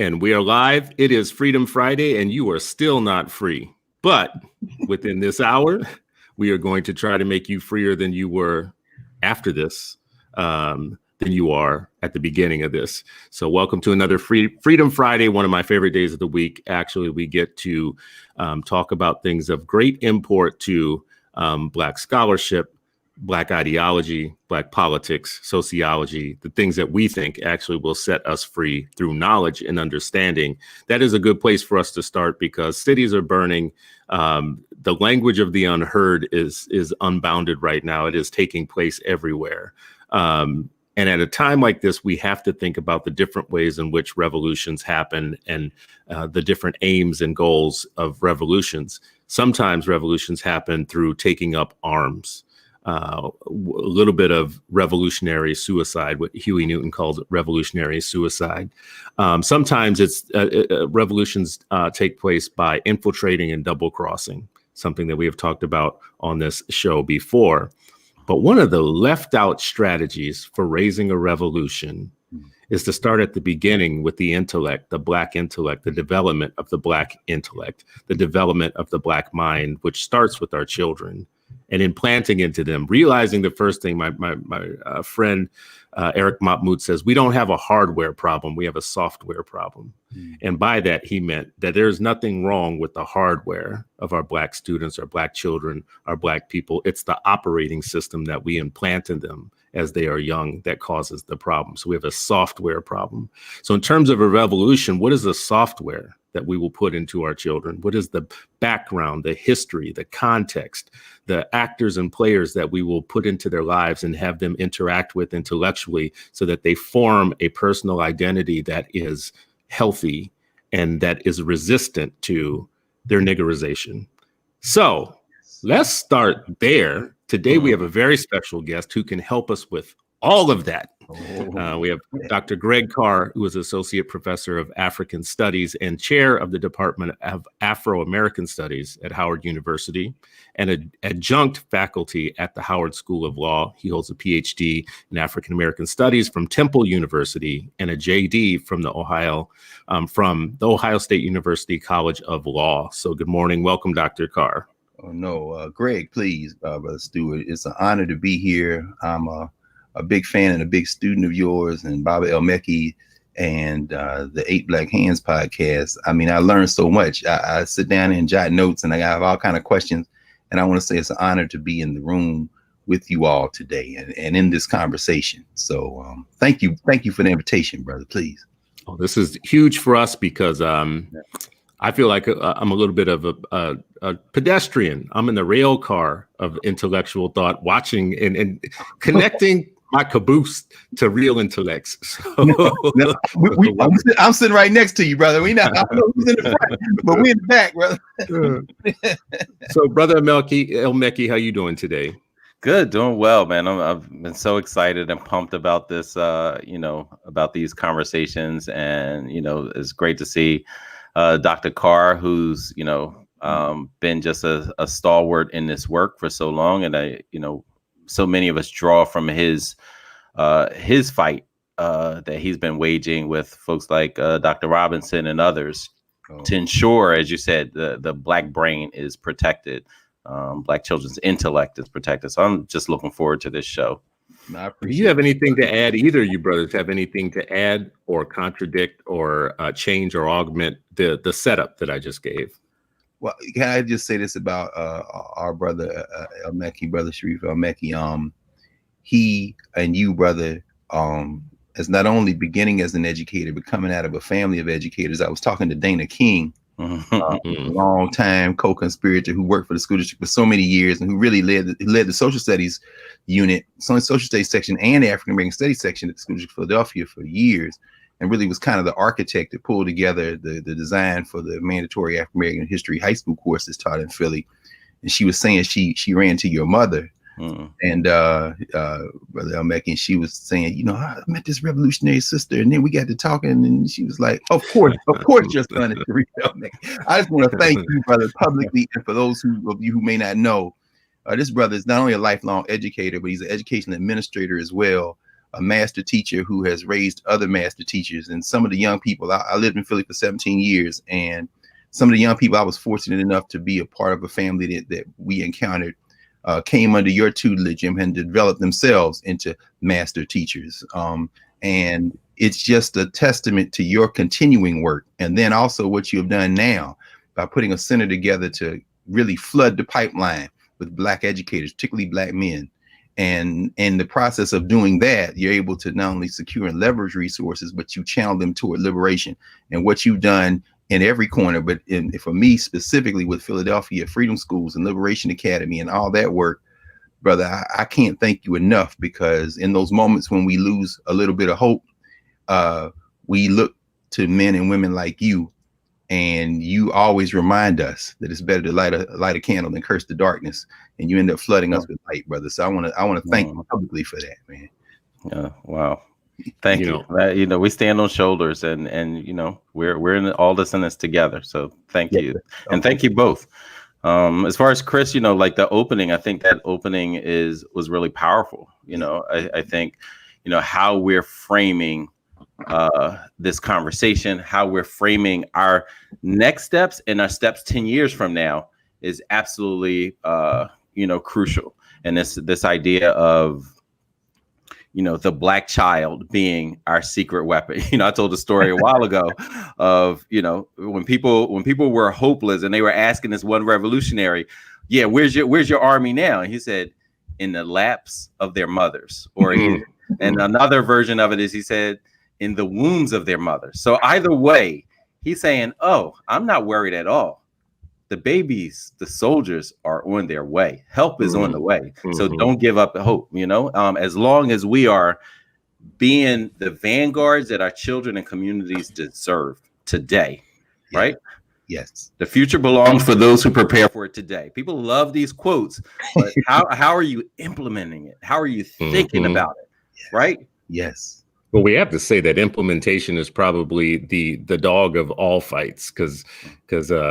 And we are live. It is Freedom Friday, and you are still not free. But within this hour, we are going to try to make you freer than you were after this, than you are at the beginning of this. So welcome to another Freedom Friday, one of my favorite days of the week. Actually, we get to talk about things of great import to Black scholarship, Black ideology, Black politics, sociology, the things that we think actually will set us free through knowledge and understanding. That is a good place for us to start because cities are burning. The language of the unheard is unbounded right now. It is taking place everywhere. And at a time like this, we have to think about the different ways in which revolutions happen and the different aims and goals of revolutions. Sometimes revolutions happen through taking up arms. A little bit of revolutionary suicide, what Huey Newton calls revolutionary suicide. Sometimes it's revolutions take place by infiltrating and double crossing, something that we have talked about on this show before. But one of the left out strategies for raising a revolution is to start at the beginning with the intellect, the Black intellect, the development of the Black intellect, the development of the Black mind, which starts with our children. And implanting into them, realizing the first thing, my friend Eric Mahmoud says, we don't have a hardware problem, we have a software problem. And by that, he meant that there's nothing wrong with the hardware of our Black students, our Black children, our Black people. It's the operating system that we implant in them as they are young that causes the problem. So we have a software problem. So in terms of a revolution, what is the software that we will put into our children? What is the background, the history, the context, the actors and players that we will put into their lives and have them interact with intellectually so that they form a personal identity that is healthy and that is resistant to their niggerization? So let's start there. Today, we have a very special guest who can help us with all of that. We have Dr. Greg Carr, who is Associate Professor of African Studies and Chair of the Department of Afro-American Studies at Howard University, and an adjunct faculty at the Howard School of Law. He holds a PhD in African American Studies from Temple University and a JD from the Ohio State University College of Law. So good morning. Welcome, Dr. Carr. Oh, no, Greg, please, Brother Stewart. It's an honor to be here. I'm a big fan and a big student of yours and Baba El-Mekki and the 8 Black Hands podcast. I mean, I learned so much. I sit down and jot notes and I have all kind of questions. And I want to say it's an honor to be in the room with you all today and in this conversation. So thank you. Thank you for the invitation, brother, please. Oh, this is huge for us because I feel like I'm a little bit of a pedestrian. I'm in the rail car of intellectual thought, watching and connecting my caboose to real intellects. So, I'm sitting right next to you, brother. I don't know who's in the front, but we in the back, brother. So, Brother El-Mekki, how you doing today? Good, doing well, man. I've been so excited and pumped about this, about these conversations, and it's great to see Dr. Carr, who's been just a stalwart in this work for so long, and so many of us draw from his fight that he's been waging with folks like Dr. Robinson and others to ensure, as you said, the Black brain is protected, Black children's intellect is protected. So I'm just looking forward to this show. Do you have anything to add? Either of you brothers have anything to add or contradict or change or augment the setup that I just gave? Well, can I just say this about our brother El-Mekki, Brother Sharif El-Mekki? He and you, brother, as not only beginning as an educator, but coming out of a family of educators. I was talking to Dana King, a long time co-conspirator who worked for the school district for so many years and who really led the social studies unit, social studies section and the African American studies section at the school district of Philadelphia for years. And really was kind of the architect that pulled together the design for the mandatory African American history high school courses taught in Philly. And she was saying she ran to your mother and Brother El-Mekki, and she was saying, I met this revolutionary sister, and then we got to talking, and she was like, of course, your son is Sharif El-Mekki. I just want to thank you, brother, publicly, and for those of you who may not know, this brother is not only a lifelong educator, but he's an education administrator as well. a master teacher who has raised other master teachers. And some of the young people, I lived in Philly for 17 years, and some of the young people I was fortunate enough to be a part of a family that we encountered came under your tutelage and developed themselves into master teachers. And it's just a testament to your continuing work. And then also what you have done now by putting a center together to really flood the pipeline with Black educators, particularly Black men. And in the process of doing that, you're able to not only secure and leverage resources, but you channel them toward liberation. And what you've done in every corner, but for me specifically with Philadelphia Freedom Schools and Liberation Academy and all that work, brother, I can't thank you enough, because in those moments when we lose a little bit of hope, we look to men and women like you, and you always remind us that it's better to light a candle than curse the darkness, and you end up flooding us with light, brother. So I want to thank you publicly for that, man. Yeah, wow. Thank you. You know, we stand on shoulders, and you know, we're in all this together. So thank you, and thank you both. As far as Chris, you know, like the opening, I think that opening was really powerful. You know, I think, you know, how we're framing this conversation, how we're framing our next steps and our steps 10 years from now is absolutely, you know, crucial. And this idea of, you know, the Black child being our secret weapon. You know, I told a story a while ago of, you know, when people were hopeless and they were asking this one revolutionary, yeah, where's your army now? And he said, in the laps of their mothers. Or and another version of it is, he said, in the wombs of their mothers. So either way, he's saying, oh, I'm not worried at all. The babies, the soldiers are on their way. Help is on the way. So don't give up the hope, you know, as long as we are being the vanguards that our children and communities deserve today, right? Yes. The future belongs for those who prepare for it today. People love these quotes, but how are you implementing it? How are you thinking about it? Right? Yes. Well, we have to say that implementation is probably the dog of all fights, because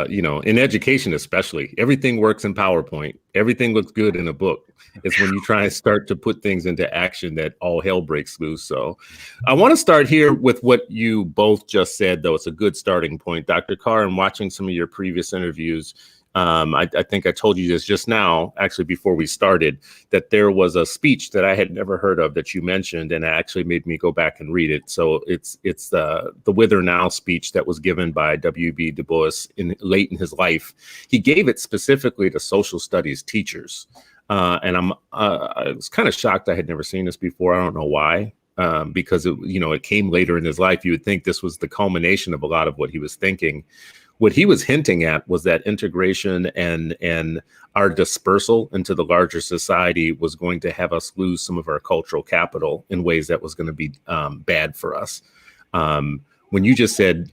you know, in education especially, everything works in PowerPoint. Everything looks good in a book. It's when you try and start to put things into action that all hell breaks loose. So I want to start here with what you both just said, though. It's a good starting point. Dr. Carr, in watching some of your previous interviews, I think I told you this just now, actually, before we started, that there was a speech that I had never heard of that you mentioned, and it actually made me go back and read it. So it's the Whither Now speech that was given by W.B. Du Bois late in his life. He gave it specifically to social studies teachers. And I was kind of shocked. I had never seen this before. I don't know why. Because it came later in his life. You would think this was the culmination of a lot of what he was thinking. What he was hinting at was that integration and our dispersal into the larger society was going to have us lose some of our cultural capital in ways that was going to be bad for us. When you just said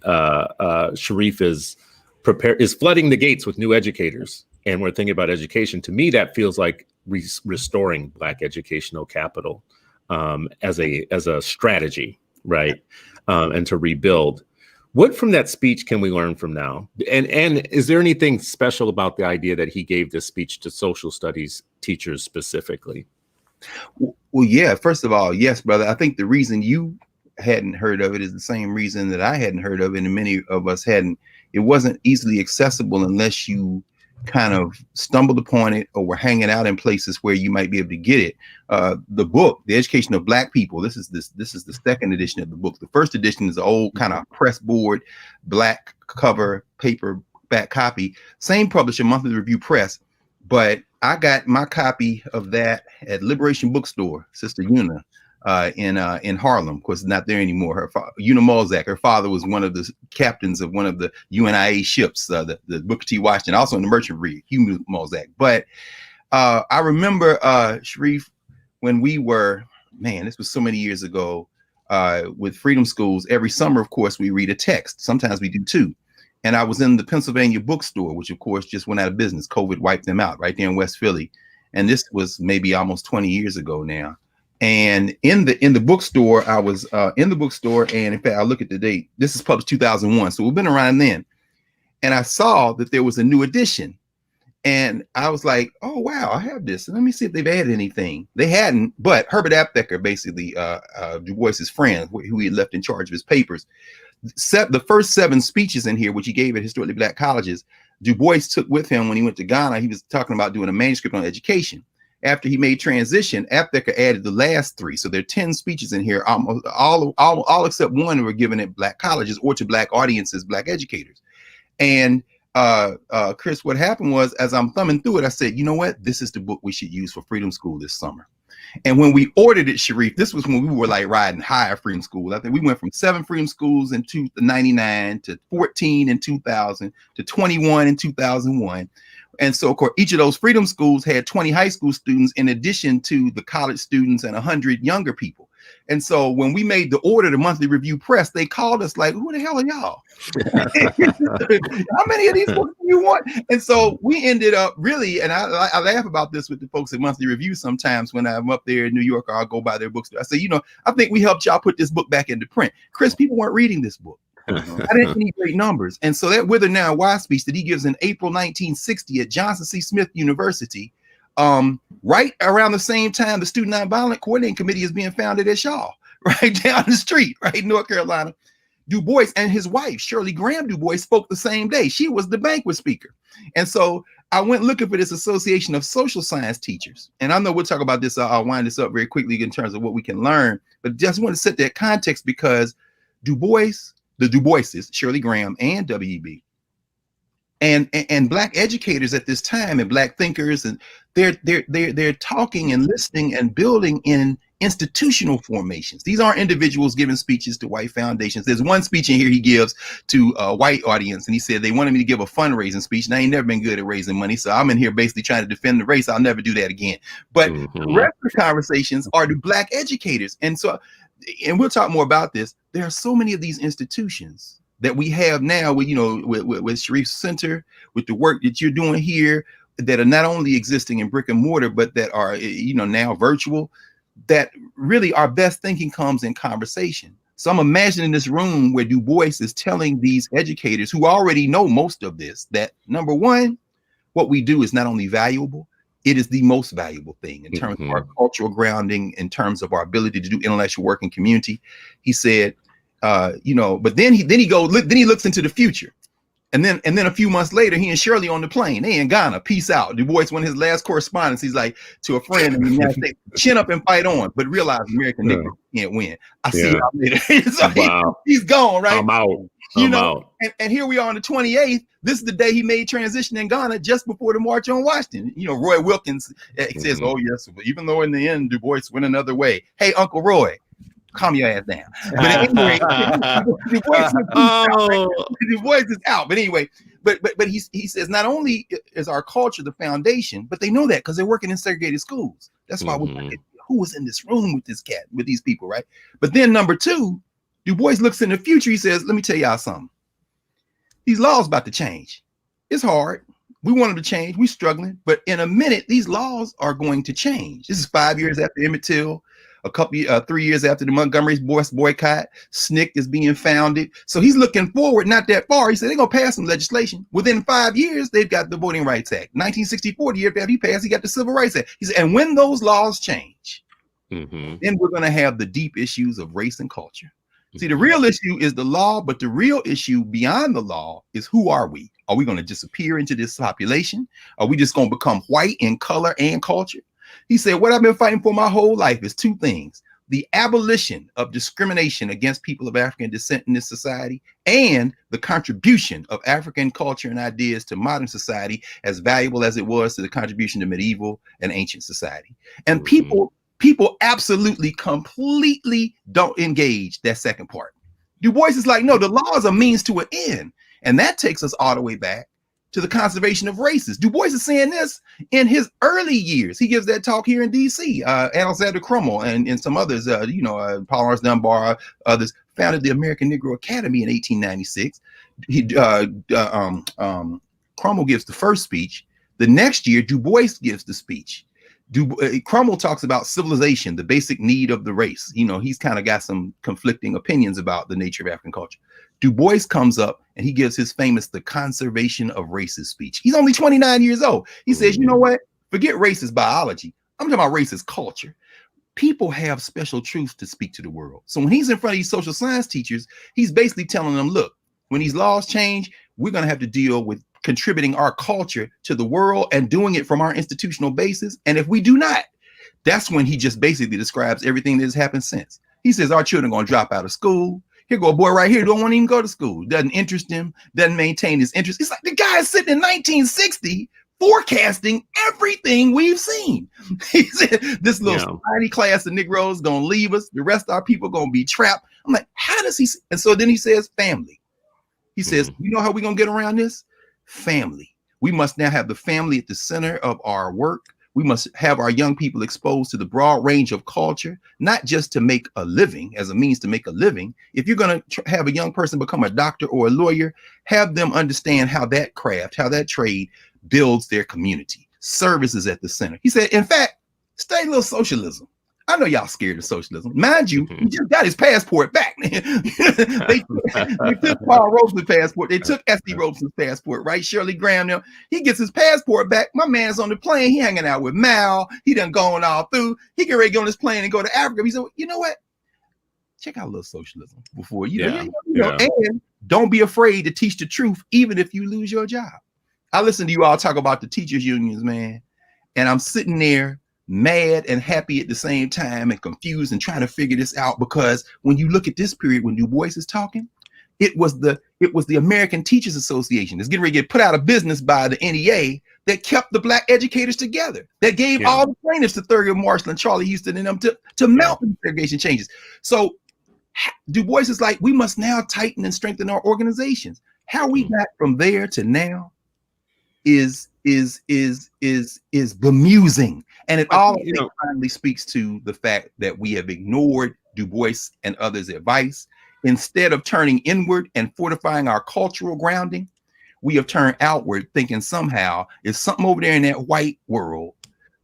Sharif is flooding the gates with new educators, and we're thinking about education, to me that feels like restoring Black educational capital as a strategy, right? And to rebuild. What from that speech can we learn from now? And is there anything special about the idea that he gave this speech to social studies teachers specifically? Well, yeah, first of all, yes, brother. I think the reason you hadn't heard of it is the same reason that I hadn't heard of it, and many of us hadn't. It wasn't easily accessible unless you kind of stumbled upon it or were hanging out in places where you might be able to get it. The book, The Education of Black People, this is the second edition of the book. The first edition is an old kind of press board, black cover, paperback copy. Same publisher, Monthly Review Press, but I got my copy of that at Liberation Bookstore, Sister Una, in Harlem. Of course, not there anymore. Una Malzak, her father was one of the captains of one of the UNIA ships, the Booker T. Washington, also in the Merchant Marine, Hugh Malzak. But I remember, Sharif, when we were, this was so many years ago, with Freedom Schools, every summer, of course, we read a text. Sometimes we do two. And I was in the Pennsylvania bookstore, which, of course, just went out of business. COVID wiped them out right there in West Philly. And this was maybe almost 20 years ago now. And in the bookstore, I was in the bookstore, and in fact, I look at the date. This is published 2001, so we've been around then. And I saw that there was a new edition, And I was like, oh, wow, I have this. Let me see if they've added anything. They hadn't, but Herbert Aptheker, basically Du Bois's friend, who he had left in charge of his papers, the first 7 speeches in here, which he gave at historically black colleges, Du Bois took with him when he went to Ghana. He was talking about doing a manuscript on education. After he made transition, Aptheker added the last 3. So there are 10 speeches in here. Almost all except one were given at black colleges or to black audiences, black educators. And Chris, what happened was, as I'm thumbing through it, I said, you know what? This is the book we should use for Freedom School this summer. And when we ordered it, Sharif, this was when we were like riding high at Freedom School. I think we went from 7 Freedom Schools in 1999 to 14 in 2000 to 21 in 2001. And so, of course, each of those Freedom Schools had 20 high school students in addition to the college students and 100 younger people. And so when we made the order, the Monthly Review Press, they called us like, who the hell are y'all? How many of these books do you want? And so we ended up really, and I laugh about this with the folks at Monthly Review sometimes when I'm up there in New York or I'll go by their bookstore. I say, you know, I think we helped y'all put this book back into print. Chris, people weren't reading this book. I didn't need great numbers. And so that Whither Now Why speech that he gives in April 1960 at Johnson C. Smith University, right around the same time the Student Nonviolent Coordinating Committee is being founded at Shaw, right down the street, right in North Carolina. Du Bois and his wife, Shirley Graham Du Bois, spoke the same day. She was the banquet speaker. And so I went looking for this Association of Social Science Teachers. And I know we'll talk about this. I'll wind this up very quickly in terms of what we can learn, but just want to set that context because Du Bois, the Du Boises, Shirley Graham and W.E.B., and black educators at this time and black thinkers, and they're talking and listening and building in institutional formations. These aren't individuals giving speeches to white foundations. There's one speech in here he gives to a white audience, and he said they wanted me to give a fundraising speech, and I ain't never been good at raising money, so I'm in here basically trying to defend the race. I'll never do that again. But the rest of the conversations are to black educators, and we'll talk more about this. There are so many of these institutions that we have now with, you know, with Sharif's Center, with the work that you're doing here, that are not only existing in brick and mortar, but that are, you know, now virtual, that really our best thinking comes in conversation. So I'm imagining this room where Du Bois is telling these educators who already know most of this, that number one, what we do is not only valuable, it is the most valuable thing in terms of our cultural grounding, in terms of our ability to do intellectual work in community. He said, you know, but then he looks into the future. And then a few months later, he and Shirley on the plane. They in Ghana. Peace out. Du Bois, one of his last correspondence, he's like to a friend in the United States, chin up and fight on, but realize American niggas can't win. I see y'all later. So he's gone, right? I'm out. You know, and here we are on the 28th. This is the day he made transition in Ghana, just before the March on Washington. You know, Roy Wilkins says, oh, yes, but even though in the end, Du Bois went another way. Hey, Uncle Roy, calm your ass down. But anyway, Du Bois is out. But anyway, but he says not only is our culture the foundation, but they know that because they're working in segregated schools. That's why who was in this room with this cat, with these people, right? But then number two, Du Bois looks in the future. He says, let me tell y'all something. These laws about to change. It's hard. We want them to change. We're struggling. But in a minute, these laws are going to change. This is 5 years after Emmett Till, 3 years after the Montgomery boycott. SNCC is being founded. So he's looking forward, not that far. He said they're going to pass some legislation. Within 5 years, they've got the Voting Rights Act. 1964, the year after he passed, he got the Civil Rights Act. He said, and when those laws change, then we're going to have the deep issues of race and culture. See, the real issue is the law, but the real issue beyond the law is who are we? Are we going to disappear into this population? Are we just going to become white in color and culture? He said, what I've been fighting for my whole life is two things: the abolition of discrimination against people of African descent in this society, and the contribution of African culture and ideas to modern society, as valuable as it was to the contribution to medieval and ancient society. And people absolutely, completely don't engage that second part. Du Bois is like, no, the law is a means to an end. And that takes us all the way back to the conservation of races. Du Bois is saying this in his early years. He gives that talk here in DC. Alexander Crummell and some others, Paul Laurence Dunbar, others, founded the American Negro Academy in 1896. Crummell gives the first speech. The next year, Du Bois gives the speech. Cromwell talks about civilization, the basic need of the race. You know, he's kind of got some conflicting opinions about the nature of African culture. Du Bois comes up and he gives his famous "The Conservation of Races" speech. He's only 29 years old. He says, you know what? Forget racist biology. I'm talking about racist culture. People have special truths to speak to the world. So when he's in front of these social science teachers, he's basically telling them, look, when these laws change, we're going to have to deal with contributing our culture to the world and doing it from our institutional basis. And if we do not, that's when he just basically describes everything that has happened since. He says our children are going to drop out of school. Here go a boy right here, don't want to even go to school. Doesn't interest him, doesn't maintain his interest. It's like the guy is sitting in 1960 forecasting everything we've seen. He said this little tiny class of Negroes going to leave us. The rest of our people going to be trapped. I'm like, how does he? And so then he says family. He says, you know how we're going to get around this? Family. We must now have the family at the center of our work. We must have our young people exposed to the broad range of culture, not just to make a living, as a means to make a living. If you're going to have a young person become a doctor or a lawyer, have them understand how that craft, how that trade builds their community. Service is at the center. He said, in fact, study a little socialism. I know y'all scared of socialism. Mind you, he just got his passport back. they took Paul Robeson's passport. They took S.D. Robeson's passport, right? Shirley Graham now. He gets his passport back. My man's on the plane. He hanging out with Mao. He done going all through. He get ready to get on this plane and go to Africa. He said, you know what? Check out a little socialism before you know, and don't be afraid to teach the truth, even if you lose your job. I listen to you all talk about the teachers unions, man, and I'm sitting there mad and happy at the same time and confused and trying to figure this out, because when you look at this period when Du Bois is talking, it was the American Teachers Association that's getting ready to get put out of business by the NEA that kept the black educators together, that gave all the plaintiffs to Thurgood Marshall and Charlie Houston and them to mount the segregation changes. So Du Bois is like, we must now tighten and strengthen our organizations. How we got from there to now is bemusing. And it all finally speaks to the fact that we have ignored Du Bois and others' advice. Instead of turning inward and fortifying our cultural grounding, we have turned outward, thinking somehow there's something over there in that white world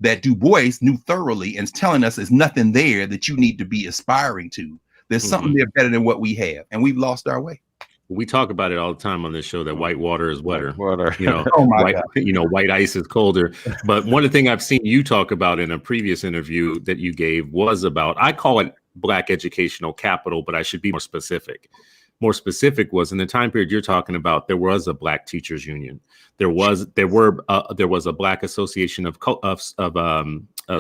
that Du Bois knew thoroughly and is telling us there's nothing there that you need to be aspiring to. There's something there better than what we have, and we've lost our way. We talk about it all the time on this show that white water is wetter. You know, God. White ice is colder. But one of the things I've seen you talk about in a previous interview that you gave was about, I call it Black educational capital, but I should be more specific. More specific was in the time period you're talking about, there was a Black teachers union. There was a Black association of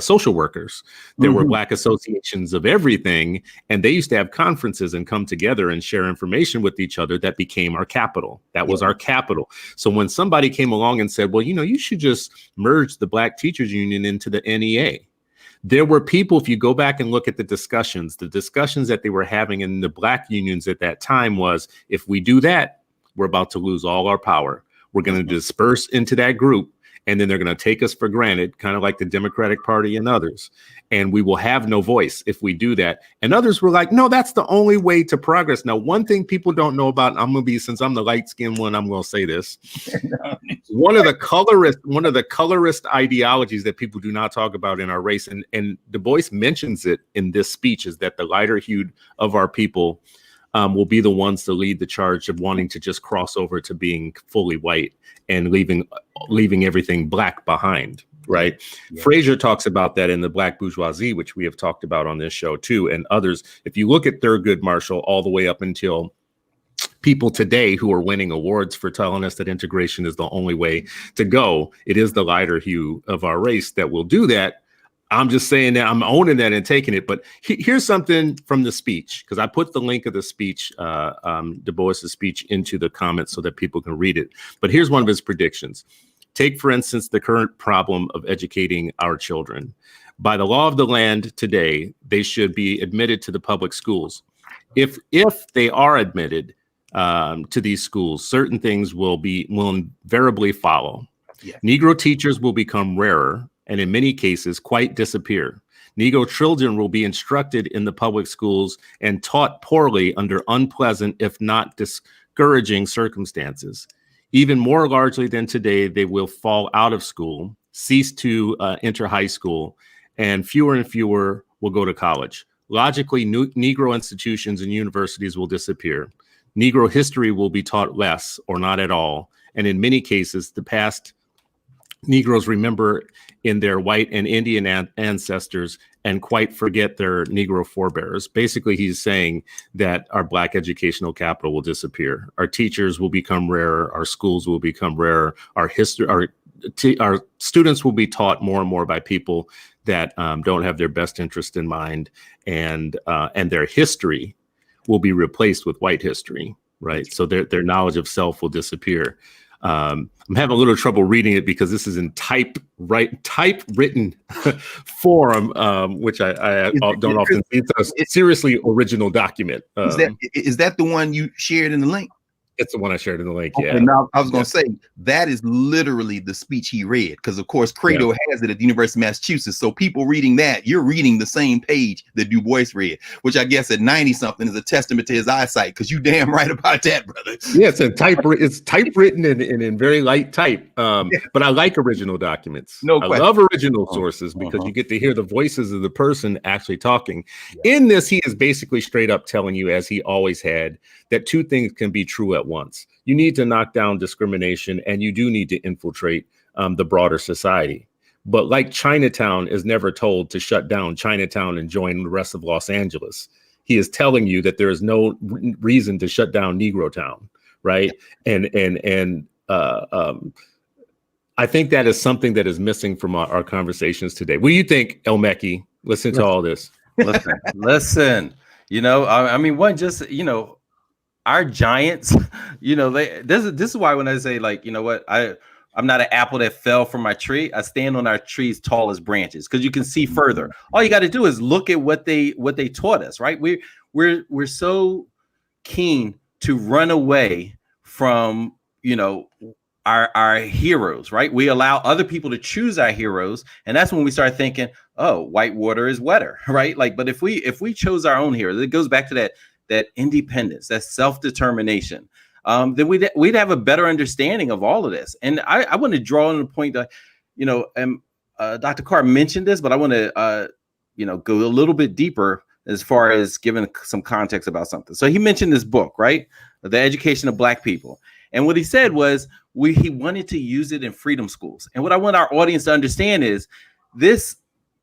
social workers. There were Black associations of everything, and they used to have conferences and come together and share information with each other. That became our capital. That was our capital. So when somebody came along and said, well, you should just merge the Black teachers union into the NEA. There were people, if you go back and look at the discussions that they were having in the Black unions at that time was, if we do that, we're about to lose all our power. We're going to disperse into that group, and then they're going to take us for granted, kind of like the Democratic Party and others. And we will have no voice if we do that. And others were like, no, that's the only way to progress. Now, one thing people don't know about, since I'm the light-skinned one, I'm going to say this. One of the colorist ideologies that people do not talk about in our race, and Du Bois mentions it in this speech, is that the lighter hued of our people will be the ones to lead the charge of wanting to just cross over to being fully white and leaving everything Black behind, right? Yeah. Fraser talks about that in The Black Bourgeoisie, which we have talked about on this show too, and others. If you look at Thurgood Marshall all the way up until people today who are winning awards for telling us that integration is the only way to go, it is the lighter hue of our race that will do that. I'm just saying that I'm owning that and taking it. But here's something from the speech, because I put the link of the speech, Du Bois's speech, into the comments so that people can read it. But here's one of his predictions. Take, for instance, the current problem of educating our children. By the law of the land today, they should be admitted to the public schools. If they are admitted to these schools, certain things will invariably follow. Yeah. Negro teachers will become rarer, and in many cases quite disappear. Negro children will be instructed in the public schools and taught poorly under unpleasant, if not discouraging circumstances. Even more largely than today, they will fall out of school, cease to enter high school, and fewer will go to college. Logically, Negro institutions and universities will disappear. Negro history will be taught less or not at all. And in many cases, the past Negroes remember in their white and Indian ancestors and quite forget their Negro forebears. Basically, he's saying that our Black educational capital will disappear. Our teachers will become rarer. Our schools will become rarer. Our students will be taught more and more by people that don't have their best interest in mind, and their history will be replaced with white history, right? So their knowledge of self will disappear. I'm having a little trouble reading it because this is in typewritten form, which I don't often see. It's a seriously original document. Is that the one you shared in the link? It's the one I shared in the link. Okay, yeah. Now I was going to say that is literally the speech he read, because of course Credo has it at the University of Massachusetts. So people reading that, you're reading the same page that Du Bois read, which I guess at 90 something is a testament to his eyesight. Because you damn right about that, brother. Yeah, it's typewritten and in very light type. But I like original documents. No I question. love original sources because you get to hear the voices of the person actually talking. In this, he is basically straight up telling you, as he always had, that two things can be true at once. You need to knock down discrimination, and you do need to infiltrate the broader society. But like Chinatown is never told to shut down Chinatown and join the rest of Los Angeles, he is telling you that there is no reason to shut down Negro Town, right? And I think that is something that is missing from our conversations today. What do you think, El Mekki? Listen to all this. Listen. You know, I mean, our giants, this is why when I say, like, you know what, I'm not an apple that fell from my tree. I stand on our tree's tallest branches because you can see further. All you got to do is look at what they taught us, right? We're so keen to run away from, our heroes, right? We allow other people to choose our heroes, and that's when we start thinking, oh, white water is wetter, right? Like, but if we chose our own heroes, it goes back to that independence, that self-determination, then we'd have a better understanding of all of this. And I want to draw on the point that, Dr. Carr mentioned this, but I want to, go a little bit deeper as far as giving some context about something. So he mentioned this book, right? The Education of Black People. And what he said was he wanted to use it in freedom schools. And what I want our audience to understand is this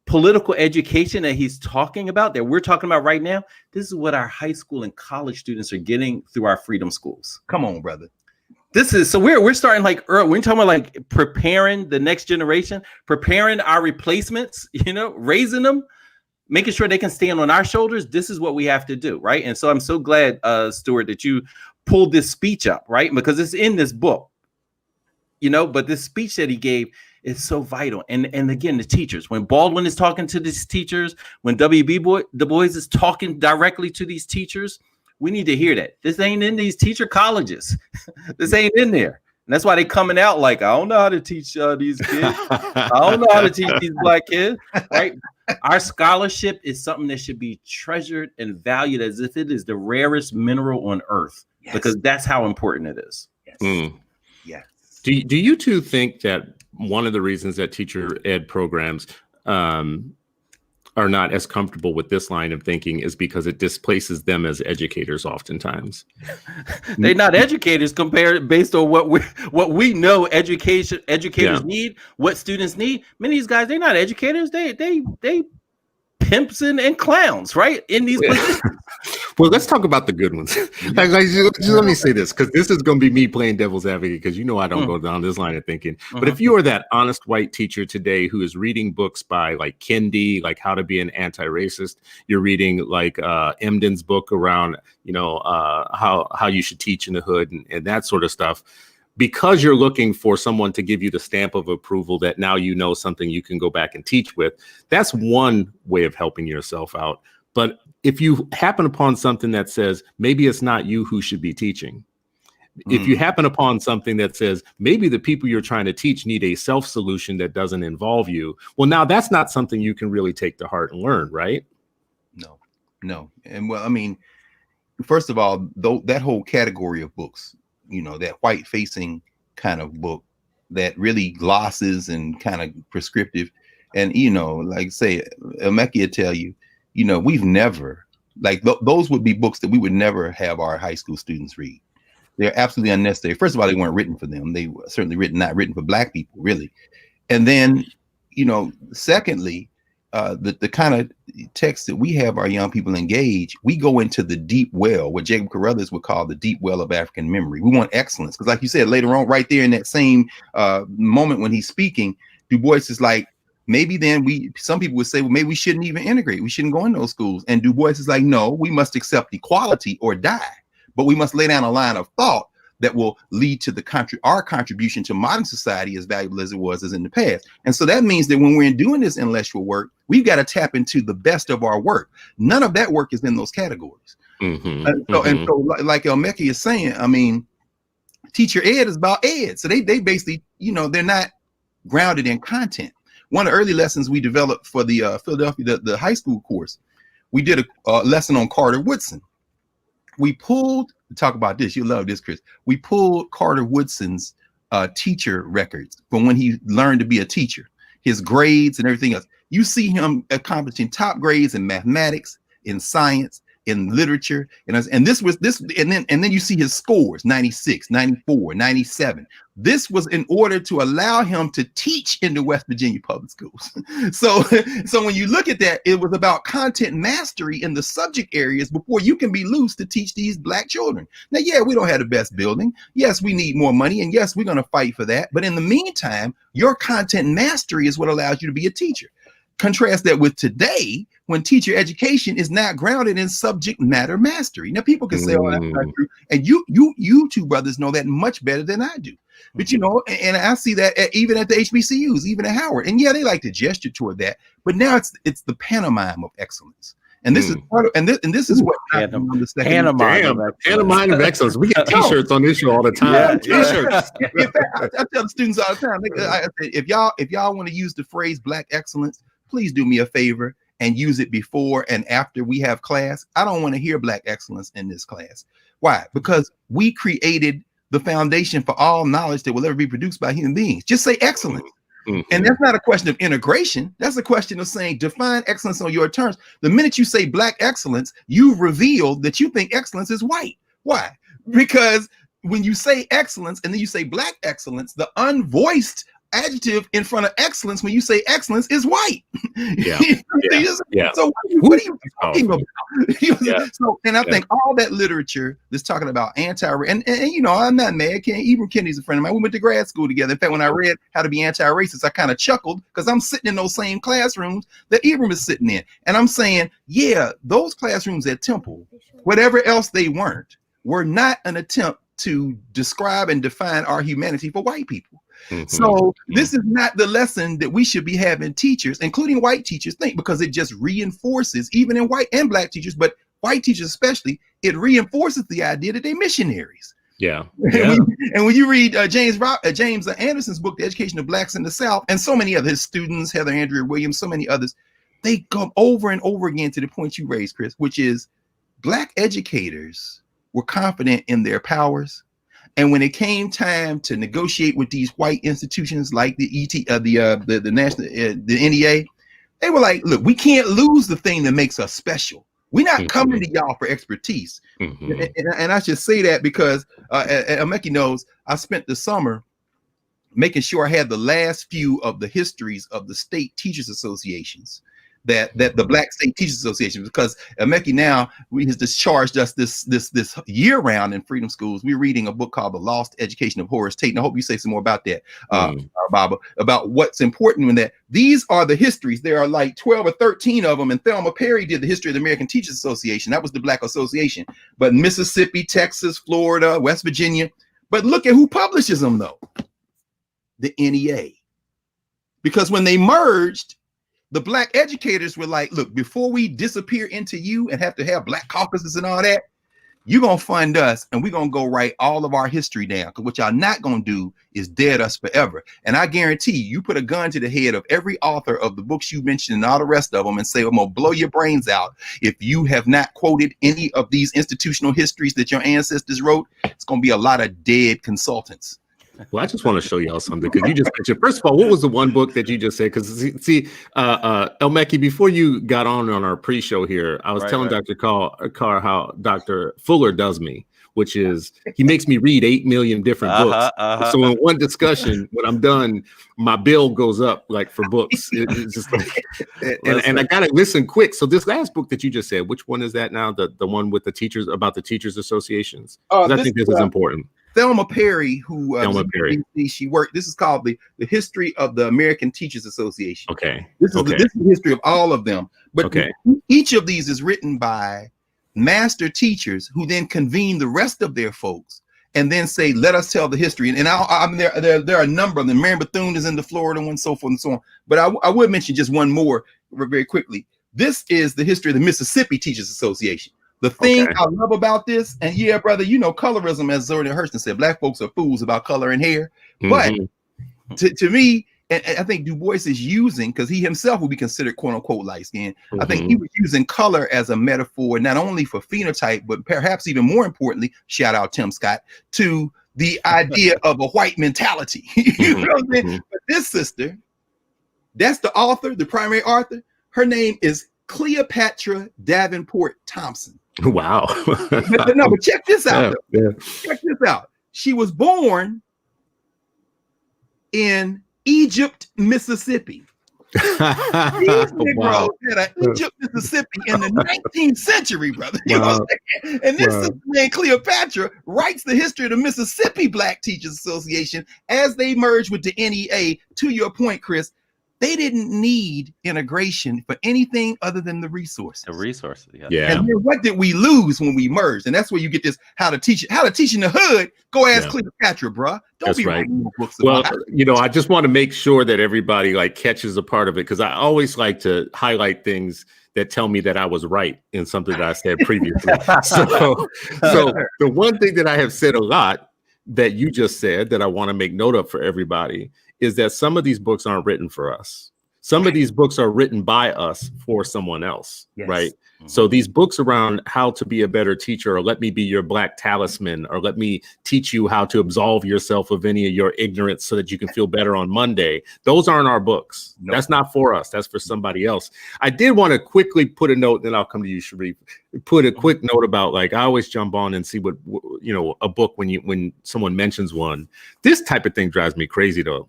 political education that he's talking about, that we're talking about right now, this is what our high school and college students are getting through our freedom schools. Come on, brother. So we're starting like early. We're talking about like preparing the next generation, preparing our replacements, raising them, making sure they can stand on our shoulders. This is what we have to do, right? And so I'm so glad, Stuart, that you pulled this speech up, right? Because it's in this book, but this speech that he gave is so vital. And again, the teachers, when Baldwin is talking to these teachers, when W.B. Du Bois is talking directly to these teachers, we need to hear that. This ain't in these teacher colleges. This ain't in there. And that's why they coming out like, I don't know how to teach these kids. I don't know how to teach these Black kids, right? Our scholarship is something that should be treasured and valued as if it is the rarest mineral on earth, because that's how important it is. Yes. Mm. Yes. Do you two think that one of the reasons that teacher ed programs are not as comfortable with this line of thinking is because it displaces them as educators oftentimes? They're not educators based on what we know educators need, what students need. Many of these guys, they're not educators. They pimps and clowns, right? In these positions. Well, let's talk about the good ones. Just let me say this, because this is going to be me playing devil's advocate, because I don't go down this line of thinking. But if you are that honest white teacher today who is reading books by like Kendi, like How to Be an Anti-Racist, you're reading like Emden's book around, how you should teach in the hood and that sort of stuff, because you're looking for someone to give you the stamp of approval that now something you can go back and teach with, that's one way of helping yourself out. But if you happen upon something that says, maybe it's not you who should be teaching, if you happen upon something that says, maybe the people you're trying to teach need a self-solution that doesn't involve you, well, now that's not something you can really take to heart and learn, right? No. And well, I mean, first of all, though, that whole category of books, that white facing kind of book, that really glosses and kind of prescriptive. And, you know, like say, Meki will tell you, you know, we've never, like those would be books that we would never have our high school students read. They're absolutely unnecessary. First of all, they weren't written for them. They were certainly not written for Black people, really. And then, you know, secondly, the kind of text that we have our young people engage, we go into the deep well, what Jacob Carruthers would call the deep well of African memory. We want excellence. Because like you said, later on, right there in that same moment when he's speaking, Du Bois is like, maybe then some people would say, well, maybe we shouldn't even integrate. We shouldn't go in those schools. And Du Bois is like, no, we must accept equality or die. But we must lay down a line of thought that will lead to our contribution to modern society as valuable as it was as in the past. And so that means that when we're doing this intellectual work, we've got to tap into the best of our work. None of that work is in those categories. Mm-hmm. And so like El Meki is saying, I mean, teacher ed is about ed. So they basically, you know, they're not grounded in content. One of the early lessons we developed for the Philadelphia, the high school course, we did a lesson on Carter Woodson. We pulled, talk about this, you love this, Chris. We pulled Carter Woodson's teacher records from when he learned to be a teacher, his grades and everything else. You see him accomplishing top grades in mathematics, in science, in literature, and then you see his scores, 96, 94, 97. This was in order to allow him to teach in the West Virginia public schools. So when you look at that, it was about content mastery in the subject areas before you can be loose to teach these Black children. Now, yeah, we don't have the best building. Yes, we need more money, and yes, we're going to fight for that. But in the meantime, your content mastery is what allows you to be a teacher. Contrast that with today, when teacher education is not grounded in subject matter mastery. Now, people can say, "Oh, that's not true," and you two brothers know that much better than I do. But you know, and I see that even at the HBCUs, even at Howard, and yeah, they like to gesture toward that. But now it's the pantomime of excellence, and this is part of, and this is what pantomime of excellence. We get T-shirts on this show all the time. Yeah, T-shirts. In fact, I tell the students all the time, I say, if y'all want to use the phrase Black excellence, please do me a favor and use it before and after we have class. I don't want to hear Black excellence in this class. Why? Because we created the foundation for all knowledge that will ever be produced by human beings. Just say excellence. Mm-hmm. And that's not a question of integration. That's a question of saying define excellence on your terms. The minute you say Black excellence, you've revealed that you think excellence is white. Why? Because when you say excellence and then you say Black excellence, the unvoiced adjective in front of excellence, when you say excellence, is white. Yeah. So what are you talking about? So, and I think all that literature that's talking about and you know, I'm not mad. Ibram Kennedy's a friend of mine. We went to grad school together. In fact, when I read How to Be Anti-Racist, I kind of chuckled because I'm sitting in those same classrooms that Ibram is sitting in. And I'm saying, yeah, those classrooms at Temple, whatever else they weren't, were not an attempt to describe and define our humanity for white people. Mm-hmm. So this is not the lesson that we should be having teachers, including white teachers, think, because it just reinforces, even in white and Black teachers, but white teachers especially, it reinforces the idea that they're missionaries. Yeah. And when you read James Anderson's book, The Education of Blacks in the South, and so many other his students, Heather Andrea Williams, so many others, they come over and over again to the point you raised, Chris, which is Black educators were confident in their powers. And when it came time to negotiate with these white institutions like the national, the NEA, they were like, look, we can't lose the thing that makes us special. We're not coming to y'all for expertise. Mm-hmm. And I should say that because Meki knows I spent the summer making sure I had the last few of the histories of the state teachers associations. That the Black State Teachers Association, because Meki now has discharged us this year round in Freedom Schools. We're reading a book called The Lost Education of Horace Tate. And I hope you say some more about that, Baba, about what's important in that. These are the histories. There are like 12 or 13 of them. And Thelma Perry did the history of the American Teachers Association. That was the Black Association. But Mississippi, Texas, Florida, West Virginia. But look at who publishes them, though. The NEA. Because when they merged, the Black educators were like, look, before we disappear into you and have to have Black caucuses and all that, you're going to fund us and we're going to go write all of our history down. Because what y'all not going to do is dead us forever. And I guarantee you put a gun to the head of every author of the books you mentioned and all the rest of them and say, I'm going to blow your brains out. If you have not quoted any of these institutional histories that your ancestors wrote, it's going to be a lot of dead consultants. Well, I just want to show y'all something because you just mentioned. First of all, what was the one book that you just said? Because see, Elmeki, before you got on our pre-show here, I was telling Dr. Carr how Dr. Fuller does me, which is he makes me read 8 million different books. So in one discussion, when I'm done, my bill goes up like for books. It's just like, and I gotta listen quick. So this last book that you just said, which one is that now? The one with the teachers about the teachers associations? I think this is important. Thelma Perry, who she worked. This is called the History of the American Teachers Association. Okay. This is the history of all of them. But each of these is written by master teachers who then convene the rest of their folks and then say, let us tell the history. And there are a number of them. Mary Bethune is in the Florida one, so forth and so on. But I would mention just one more very quickly. This is the history of the Mississippi Teachers Association. The thing I love about this, and yeah, brother, you know, colorism, as Zora Hurston said, black folks are fools about color and hair. But to me, and I think Du Bois is using, because he himself would be considered quote unquote light skinned. I think he was using color as a metaphor, not only for phenotype, but perhaps even more importantly, shout out Tim Scott, to the idea of a white mentality. You know what I'm saying? But this sister, that's the author, the primary author. Her name is Cleopatra Davenport Thompson. Wow. but check this out. Check this out. She was born in Egypt, Mississippi. These Negroes had Egypt, Mississippi in the 19th century, brother. You know what I'm saying? And this sister named Cleopatra writes the history of the Mississippi Black Teachers Association as they merged with the NEA. To your point, Chris, they didn't need integration for anything other than the resources. The resources, yeah. And then what did we lose when we merged? And that's where you get this how to teach in the hood. Go ask Cleopatra, bruh. Don't be writing books about it. You know, I just want to make sure that everybody like catches a part of it, because I always like to highlight things that tell me that I was right in something that I said previously. so the one thing that I have said a lot that you just said that I want to make note of for everybody is that some of these books aren't written for us. Some of these books are written by us for someone else, right? So these books around how to be a better teacher, or let me be your black talisman, or let me teach you how to absolve yourself of any of your ignorance so that you can feel better on Monday. Those aren't our books. Nope. That's not for us. That's for somebody else. I did want to quickly put a note, then I'll come to you, Sharif. Put a quick note about, like, I always jump on and see what, you know, a book when someone mentions one. This type of thing drives me crazy though.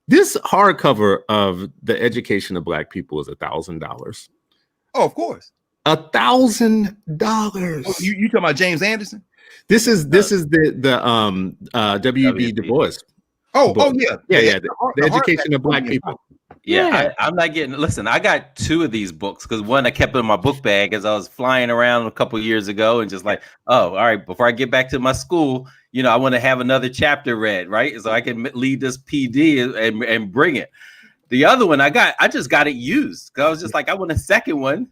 This hardcover of The Education of Black People is $1,000. Oh, of course. $1,000. Oh, you talking about James Anderson? This is the W.B. Du Bois. Yeah. The Education of Black People. Yeah. I'm not getting. Listen, I got 2 of these books because one I kept in my book bag as I was flying around a couple years ago, and just like, oh, all right, before I get back to my school, you know, I want to have another chapter read, right? So I can lead this PD and bring it. The other one I just got it used because I was just like, I want a second one,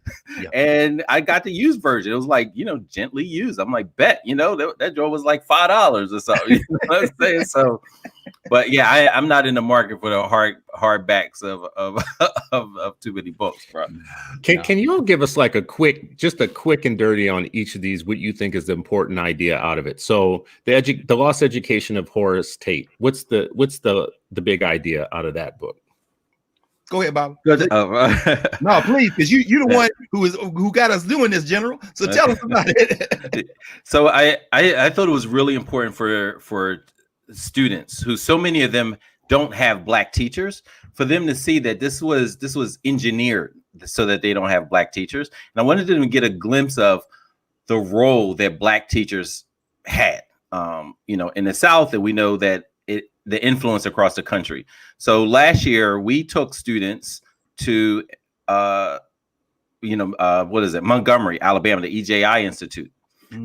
and I got the used version. It was like, you know, gently used. I'm like, bet, you know, that drawer was like $5 or something. You know what I'm saying? So, but yeah, I'm not in the market for the hardbacks of too many books, bro. Can you all give us like a quick and dirty on each of these? What you think is the important idea out of it? So the Lost Education of Horace Tate. What's the big idea out of that book? Go ahead, Bob. No, please, because you the one who got us doing this, General. So tell us about it. So I thought it was really important for students who, so many of them don't have black teachers, for them to see that this was engineered so that they don't have black teachers. And I wanted them to get a glimpse of the role that black teachers had, you know, in the South, and we know that the influence across the country. So last year we took students to, Montgomery, Alabama, the EJI Institute,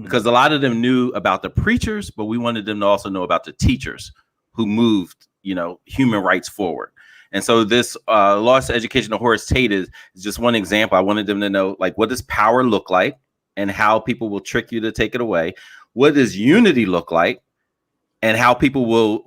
because a lot of them knew about the preachers, but we wanted them to also know about the teachers who moved, you know, human rights forward. And so this Lost Education of Horace Tate is just one example. I wanted them to know, like, what does power look like and how people will trick you to take it away? What does unity look like? And how people will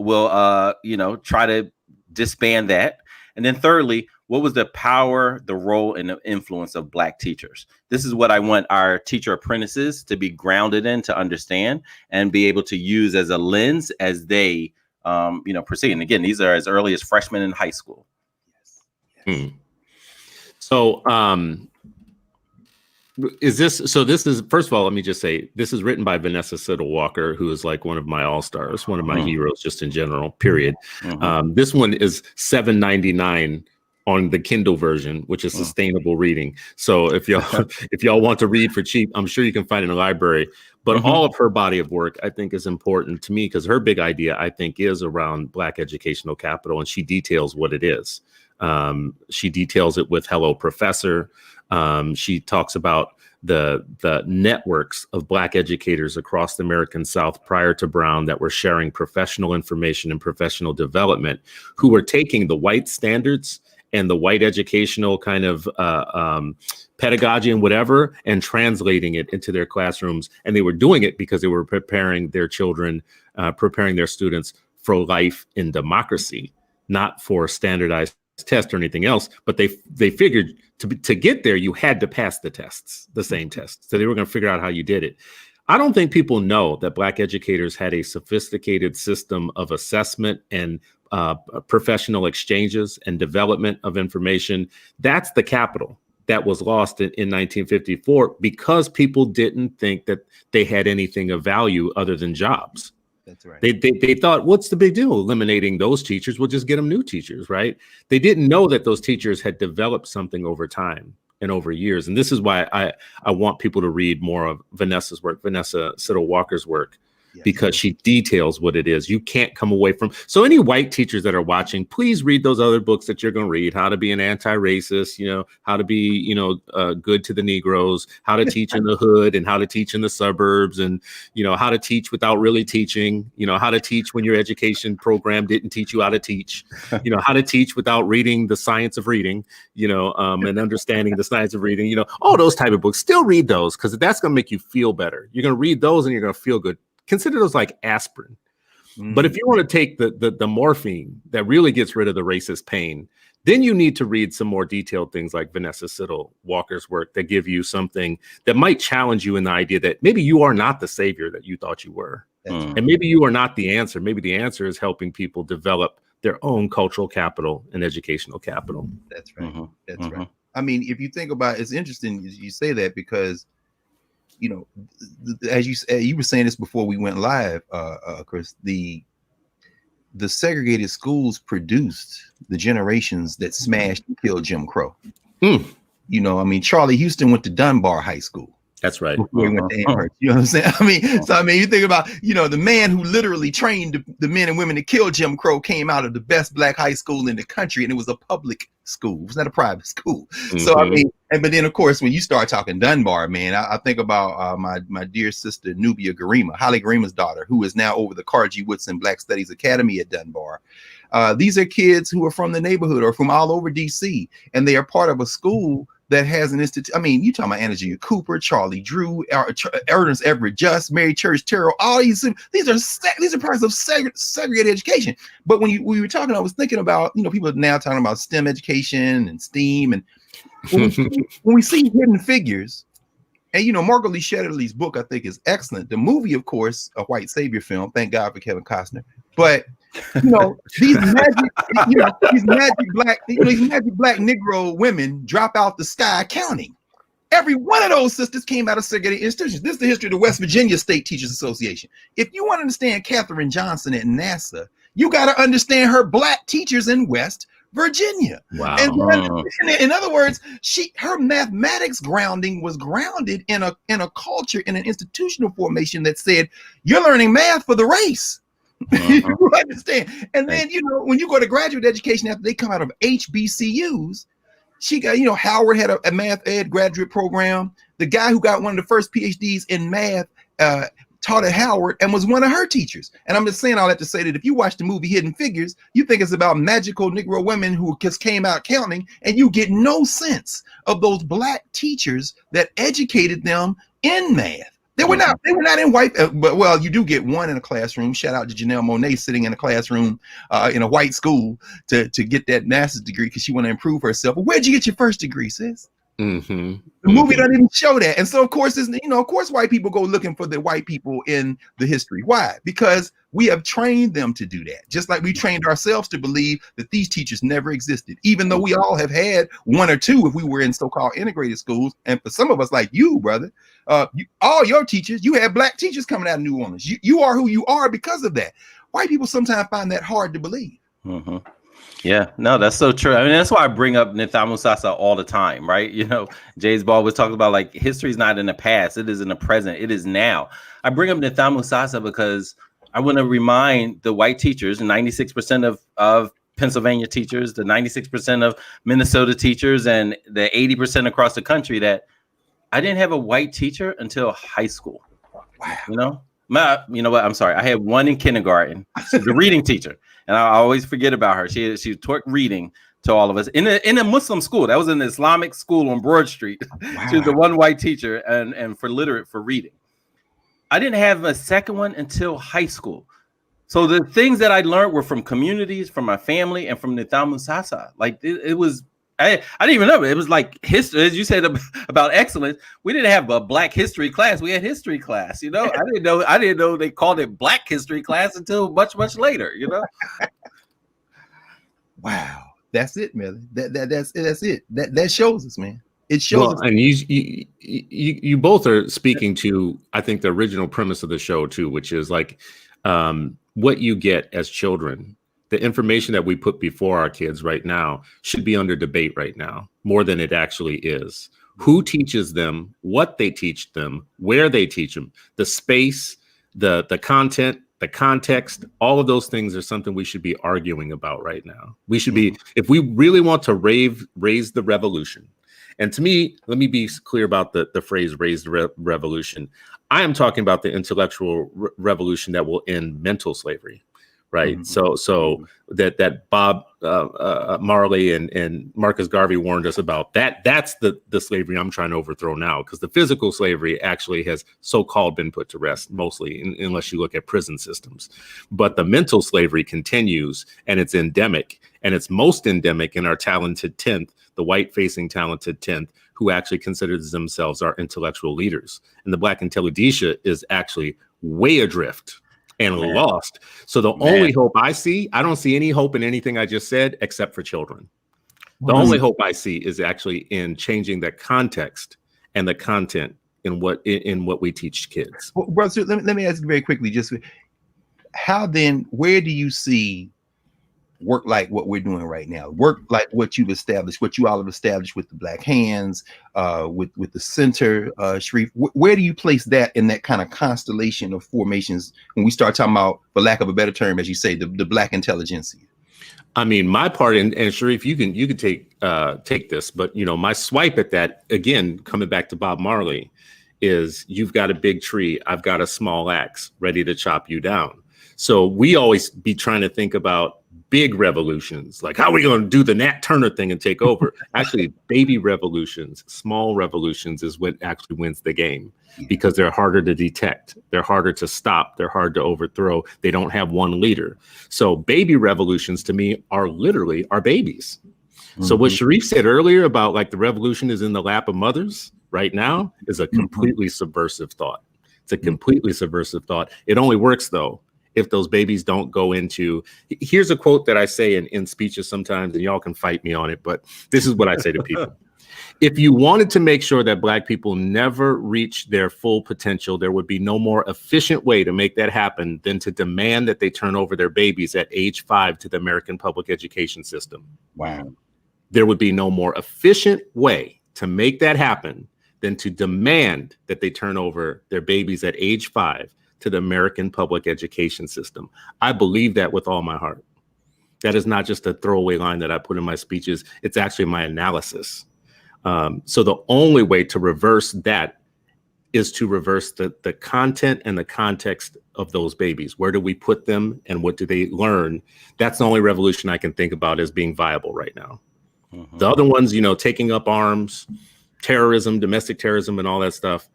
try to disband that. And then thirdly, what was the power, the role, and the influence of black teachers? This is what I want our teacher apprentices to be grounded in, to understand and be able to use as a lens as they proceed. And again, these are as early as freshmen in high school. Hmm. So, this is, first of all, let me just say, this is written by Vanessa Siddle Walker, who is like one of my all-stars, one of my heroes just in general, period. This one is $7.99 on the Kindle version, which is sustainable reading. So if y'all want to read for cheap, I'm sure you can find it in a library. But all of her body of work, I think, is important to me because her big idea, I think, is around Black educational capital, and she details what it is. She details it with Hello Professor. She talks about the networks of Black educators across the American South prior to Brown that were sharing professional information and professional development, who were taking the white standards and the white educational kind of pedagogy and whatever, and translating it into their classrooms. And they were doing it because they were preparing their children, preparing their students for life in democracy, not for standardized test or anything else. But they figured to get there, you had to pass the tests, the same tests. So they were going to figure out how you did it. I don't think people know that Black educators had a sophisticated system of assessment and professional exchanges and development of information. That's the capital that was lost in 1954 because people didn't think that they had anything of value other than jobs. That's right. They thought, what's the big deal? Eliminating those teachers, we'll just get them new teachers, right? They didn't know that those teachers had developed something over time and over years. And this is why I want people to read more of Vanessa Siddle Walker's work, because she details what it is. You can't come away from. So any white teachers that are watching, please read those other books that you're going to read, how to be an anti-racist, how to be, good to the Negroes, how to teach in the hood and how to teach in the suburbs, and, how to teach without really teaching, how to teach when your education program didn't teach you how to teach, how to teach without reading the science of reading, and understanding the science of reading, all those type of books. Still read those because that's going to make you feel better. You're going to read those and you're going to feel good. Consider those like aspirin. But if you want to take the morphine that really gets rid of the racist pain, then you need to read some more detailed things like Vanessa Siddle Walker's work that give you something that might challenge you in the idea that maybe you are not the savior that you thought you were. And maybe you are not the answer. Maybe the answer is helping people develop their own cultural capital and educational capital. That's right. That's right. I mean, if you think about it, it's interesting you say that because as you were saying this before we went live, Chris, the segregated schools produced the generations that smashed and killed Jim Crow. Charlie Houston went to Dunbar High School. That's right. Before he went to Amherst. You know what I'm saying? You think about, the man who literally trained the men and women to kill Jim Crow came out of the best Black high school in the country, and it was a public school. It was not a private school. So, but then, of course, when you start talking Dunbar, man, I think about my dear sister, Nubia Garima, Holly Garima's daughter, who is now over the Carr, G Woodson Black Studies Academy at Dunbar. These are kids who are from the neighborhood or from all over D.C., and they are part of a school that has an institute. I mean, you talking about Anna Cooper, Charlie Drew, Ernest Everett Just, Mary Church Terrell. All these are parts of segregated education. But when we were talking, I was thinking about people are now talking about STEM education and STEAM, and when we see Hidden Figures, and Margot Lee Shetterly's book, I think, is excellent. The movie, of course, a white savior film. Thank God for Kevin Costner. But these magic black Negro women drop out the sky counting. Every one of those sisters came out of segregated institutions. This is the history of the West Virginia State Teachers Association. If you want to understand Katherine Johnson at NASA, you got to understand her Black teachers in West Virginia. Wow. And in other words, her mathematics grounding was grounded in a culture, in an institutional formation that said, you're learning math for the race. You understand? And then, when you go to graduate education after they come out of HBCUs, she got, Howard had a math ed graduate program. The guy who got one of the first PhDs in math taught at Howard and was one of her teachers. And I'm just saying all that to say that if you watch the movie Hidden Figures, you think it's about magical Negro women who just came out counting, and you get no sense of those Black teachers that educated them in math. They were not in white, but you do get one in a classroom. Shout out to Janelle Monáe sitting in a classroom in a white school to get that master's degree because she want to improve herself. But where'd you get your first degree, sis? The movie doesn't even show that. And so, of course, white people go looking for the white people in the history. Why? Because We have trained them to do that, just like we trained ourselves to believe that these teachers never existed, even though we all have had one or two if we were in so-called integrated schools. And for some of us, like you, brother, all your teachers, you had black teachers coming out of New Orleans. You are who you are because of that. White people sometimes find that hard to believe. Mm-hmm. Yeah, no, that's so true. I mean, that's why I bring up Nithamu Sasa all the time, right? You know, Jay's Ball was talking about like history is not in the past, it is in the present, it is now. I bring up Nithamu Sasa because I want to remind the white teachers, 96% of Pennsylvania teachers, the 96% of Minnesota teachers, and the 80% across the country that I didn't have a white teacher until high school. Wow. You know what? I'm sorry. I had one in kindergarten, the reading teacher. And I always forget about her. She taught reading to all of us in a Muslim school. That was an Islamic school on Broad Street. Wow. She was the one white teacher and for reading. I didn't have a second one until high school. So the things that I learned were from communities, from my family, and from Nithamu Sasa. Like it was, I didn't even know. It was like history, as you said about excellence. We didn't have a Black history class. We had history class. You know, I didn't know they called it Black history class until much later. You know. Wow, that's it, man. That's it. That shows us, man. It shows us. And you both are speaking to, I think, the original premise of the show too, which is like what you get as children. The information that we put before our kids right now should be under debate right now more than it actually is. Who teaches them, what they teach them, where they teach them, the space, the content, the context, all of those things are something we should be arguing about right now. We should be, if we really want to raise the revolution. And to me, let me be clear about the phrase raise the revolution. I am talking about the intellectual revolution that will end mental slavery. Right. Mm-hmm. So that Bob Marley and Marcus Garvey warned us about that's the slavery I'm trying to overthrow now, because the physical slavery actually has so-called been put to rest, mostly, unless you look at prison systems. But the mental slavery continues, and it's endemic, and it's most endemic in our talented 10th, the white-facing talented 10th, who actually considers themselves our intellectual leaders. And the Black intelligentsia is actually way adrift and lost. So the only hope I see, I don't see any hope in anything I just said, except for children. The only hope I see is actually in changing the context and the content in what we teach kids. Well, brother, let me ask you very quickly, just how then, where do you see work like what we're doing right now, work like what you've established, what you all have established with the Black Hands, with the center, Sharif? Where do you place that in that kind of constellation of formations when we start talking about, for lack of a better term, as you say, the Black intelligentsia? I mean, my part, and Sharif, you can take this, but my swipe at that, again, coming back to Bob Marley, is you've got a big tree, I've got a small axe ready to chop you down. So we always be trying to think about big revolutions, like how are we going to do the Nat Turner thing and take over? Actually, baby revolutions, small revolutions is what actually wins the game, because they're harder to detect, they're harder to stop, they're hard to overthrow, they don't have one leader. So baby revolutions to me are literally our babies. Mm-hmm. So what Sharif said earlier about like the revolution is in the lap of mothers right now is a completely subversive thought. It's a completely subversive thought. It only works though if those babies don't go into, here's a quote that I say in speeches sometimes, and y'all can fight me on it, but this is what I say to people. If you wanted to make sure that Black people never reach their full potential, there would be no more efficient way to make that happen than to demand that they turn over their babies at age 5 to the American public education system. Wow. There would be no more efficient way to make that happen than to demand that they turn over their babies at age 5 to the American public education system. I believe that with all my heart. That is not just a throwaway line that I put in my speeches. It's actually my analysis. So the only way to reverse that is to reverse the content and the context of those babies. Where do we put them and what do they learn? That's the only revolution I can think about as being viable right now. Mm-hmm. The other ones, taking up arms, terrorism, domestic terrorism, and all that stuff,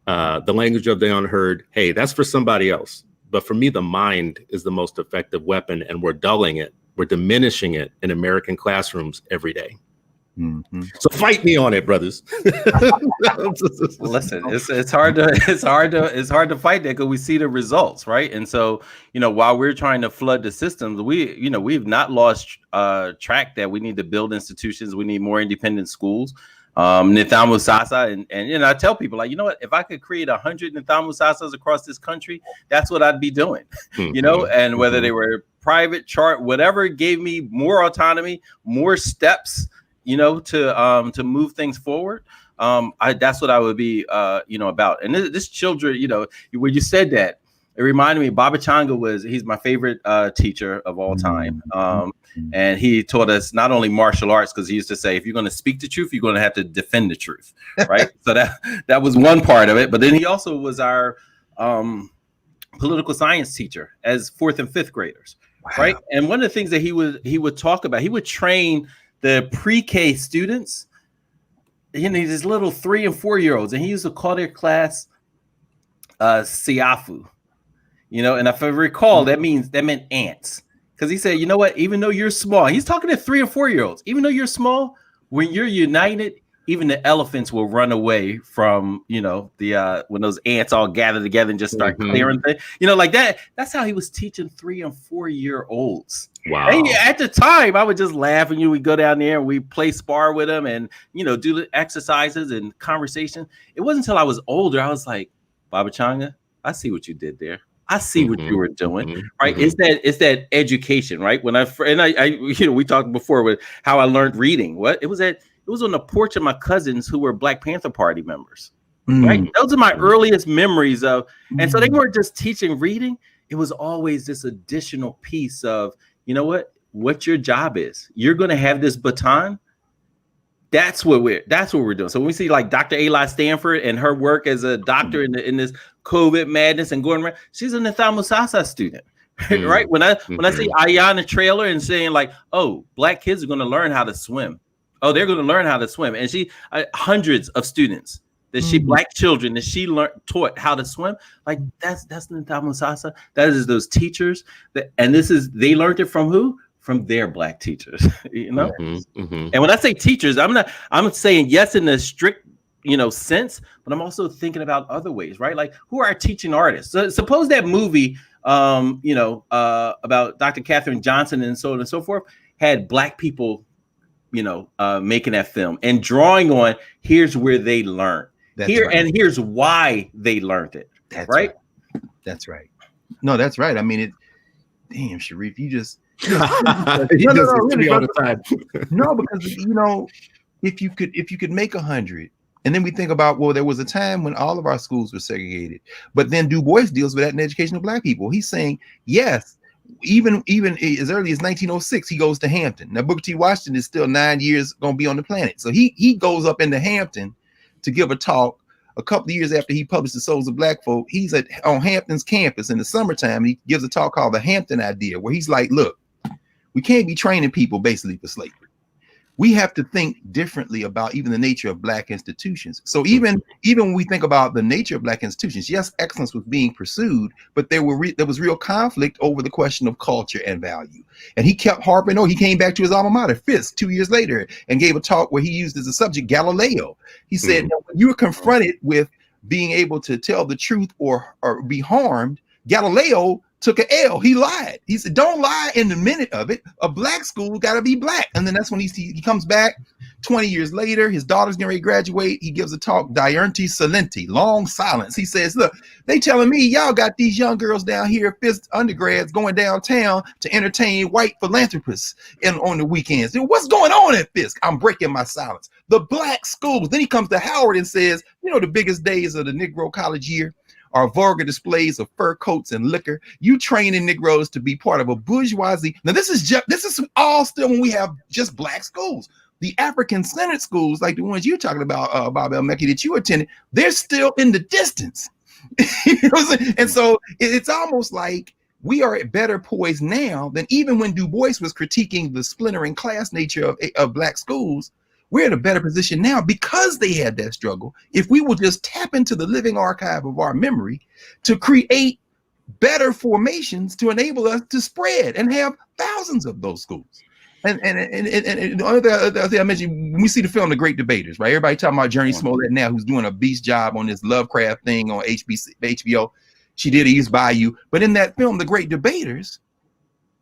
the language of the unheard, hey, that's for somebody else. But for me, the mind is the most effective weapon, and we're dulling it. We're diminishing it in American classrooms every day. Mm-hmm. So fight me on it, brothers. Listen, it's hard to fight that because we see the results, right? And so, while we're trying to flood the systems, we've not lost track that we need to build institutions. We need more independent schools. Nithamu Sasa, and I tell people, like, you know what, if I could create 100 Nithamu Sasas across this country, that's what I'd be doing. And whether they were private, chart, whatever gave me more autonomy, more steps, to move things forward. That's what I would be, about. And this children, when you said that, it reminded me, Baba Changa he's my favorite teacher of all time. And he taught us not only martial arts, because he used to say, if you're going to speak the truth, you're going to have to defend the truth, right? So that was one part of it. But then he also was our political science teacher as 4th and 5th graders, right? And one of the things that he would talk about, he would train the pre-K students, these little 3 and 4 year olds, and he used to call their class Siafu, and if I recall, that meant ants. Because he said, you know what, even though you're small, he's talking to 3 and 4 year olds, even though you're small, when you're united, even the elephants will run away from, when those ants all gather together and just start clearing things, like that. That's how he was teaching 3 and 4 year olds. Wow. And at the time, I would just laugh, and we go down there and we play spar with him and, do the exercises and conversation. It wasn't until I was older, I was like, Baba Changa, I see what you did there. I see what you were doing, right? It's that education, right? When I we talked before with how I learned reading. It was on the porch of my cousins who were Black Panther Party members, right? Those are my earliest memories of, and so they weren't just teaching reading. It was always this additional piece of, what your job is. You're going to have this baton. That's what we're doing. So when we see like Dr. Eli Stanford and her work as a doctor in this COVID madness and going around, she's a Nithamu Sasa student, right? When I see Ayana trailer and saying like, oh, Black kids are going to learn how to swim. Oh, they're going to learn how to swim. And she hundreds of students that Black children that she taught how to swim. Like that's Nithamu Sasa. That is those teachers and they learned it from who? From their Black teachers, And when I say teachers, I'm saying yes in the strict, sense, but I'm also thinking about other ways, right? Like who are our teaching artists? So suppose that movie, about Dr. Katherine Johnson and so on and so forth had Black people, making that film and drawing on here's where they learned and here's why they learned it. That's right. That's right. No, that's right. I mean, damn, Sharif, you just. Really, all the time. No, because if you could make 100, and then we think about, well, there was a time when all of our schools were segregated, but then Du Bois deals with that in education of Black people. He's saying yes, even as early as 1906, he goes to Hampton. Now Booker T. Washington is still 9 years going to be on the planet, so he goes up into Hampton to give a talk. A couple of years after he published The Souls of Black Folk, he's on Hampton's campus in the summertime. He gives a talk called The Hampton Idea, where he's like, look, we can't be training people basically for slavery. We have to think differently about even the nature of Black institutions. So even when we think about the nature of Black institutions, yes, excellence was being pursued, but there was real conflict over the question of culture and value. And he kept harping on. He came back to his alma mater, Fisk, 2 years later, and gave a talk where he used as a subject Galileo. He said, when you were confronted with being able to tell the truth or be harmed, Galileo took an L. He lied. He said, don't lie in the minute of it. A Black school got to be Black. And then that's when he comes back 20 years later. His daughter's getting ready to graduate. He gives a talk, Diurnti Silenti, long silence. He says, look, they telling me y'all got these young girls down here, Fisk undergrads, going downtown to entertain white philanthropists on the weekends. What's going on at Fisk? I'm breaking my silence. The Black schools. Then he comes to Howard and says, the biggest days of the Negro college year are vulgar displays of fur coats and liquor. You training Negroes to be part of a bourgeoisie. Now this is all still when we have just Black schools. The African-centered schools, like the ones you're talking about, Bob L. Mackey, that you attended, they're still in the distance. And so it's almost like we are better poised now than even when Du Bois was critiquing the splintering class nature of Black schools. We're in a better position now because they had that struggle. If we will just tap into the living archive of our memory to create better formations to enable us to spread and have thousands of those schools. And the other thing I mentioned, when we see the film The Great Debaters, right? Everybody talking about Journey Smollett now, who's doing a beast job on this Lovecraft thing on HBO. She did East Bayou. But in that film, The Great Debaters,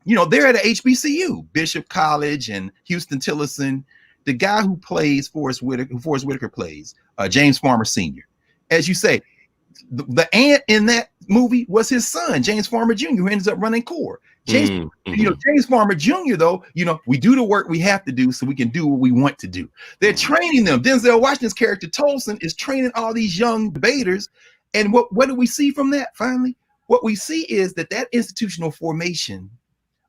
you know, they're at a HBCU, Bishop College and Houston Tillerson. The guy who plays Forrest Whitaker plays, James Farmer Sr. As you say, the aunt in that movie was his son, James Farmer Jr., who ends up running Carr. James Farmer Jr., though, you know, we do the work we have to do so we can do what we want to do. They're training them. Denzel Washington's character, Thompson, is training all these young debaters. And what do we see from that, finally? What we see is that institutional formation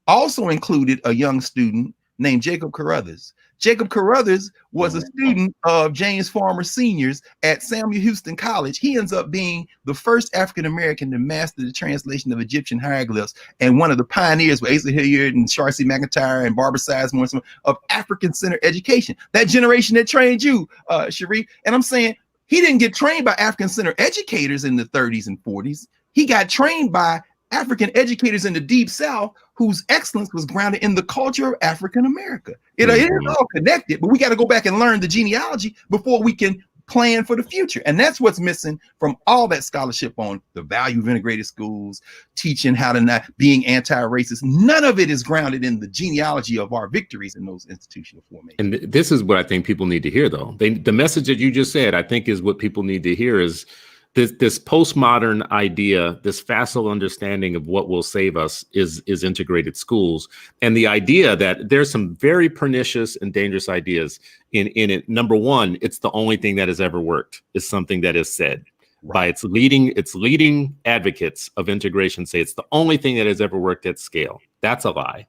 also included a young student named Jacob Carruthers. Jacob Carruthers was a student of James Farmer Sr.'s at Samuel Houston College. He ends up being the first African-American to master the translation of Egyptian hieroglyphs and one of the pioneers with Asa Hilliard and Charcy McIntyre and Barbara Sizemore of African-centered education. That generation that trained you, Sharif. And I'm saying he didn't get trained by African-centered educators in the 30s and 40s. He got trained by African educators in the Deep South whose excellence was grounded in the culture of African America. It is all connected, but we got to go back and learn the genealogy before we can plan for the future. And that's what's missing from all that scholarship on the value of integrated schools, teaching how to not being anti-racist. None of it is grounded in the genealogy of our victories in those institutional formations. And this is what I think people need to hear, though. The message that you just said, I think, is what people need to hear is this postmodern idea, this facile understanding of what will save us is integrated schools. And the idea that there's some very pernicious and dangerous ideas in it. Number one, it's the only thing that has ever worked, is something that is said by its leading advocates of integration. Say it's the only thing that has ever worked at scale. That's a lie.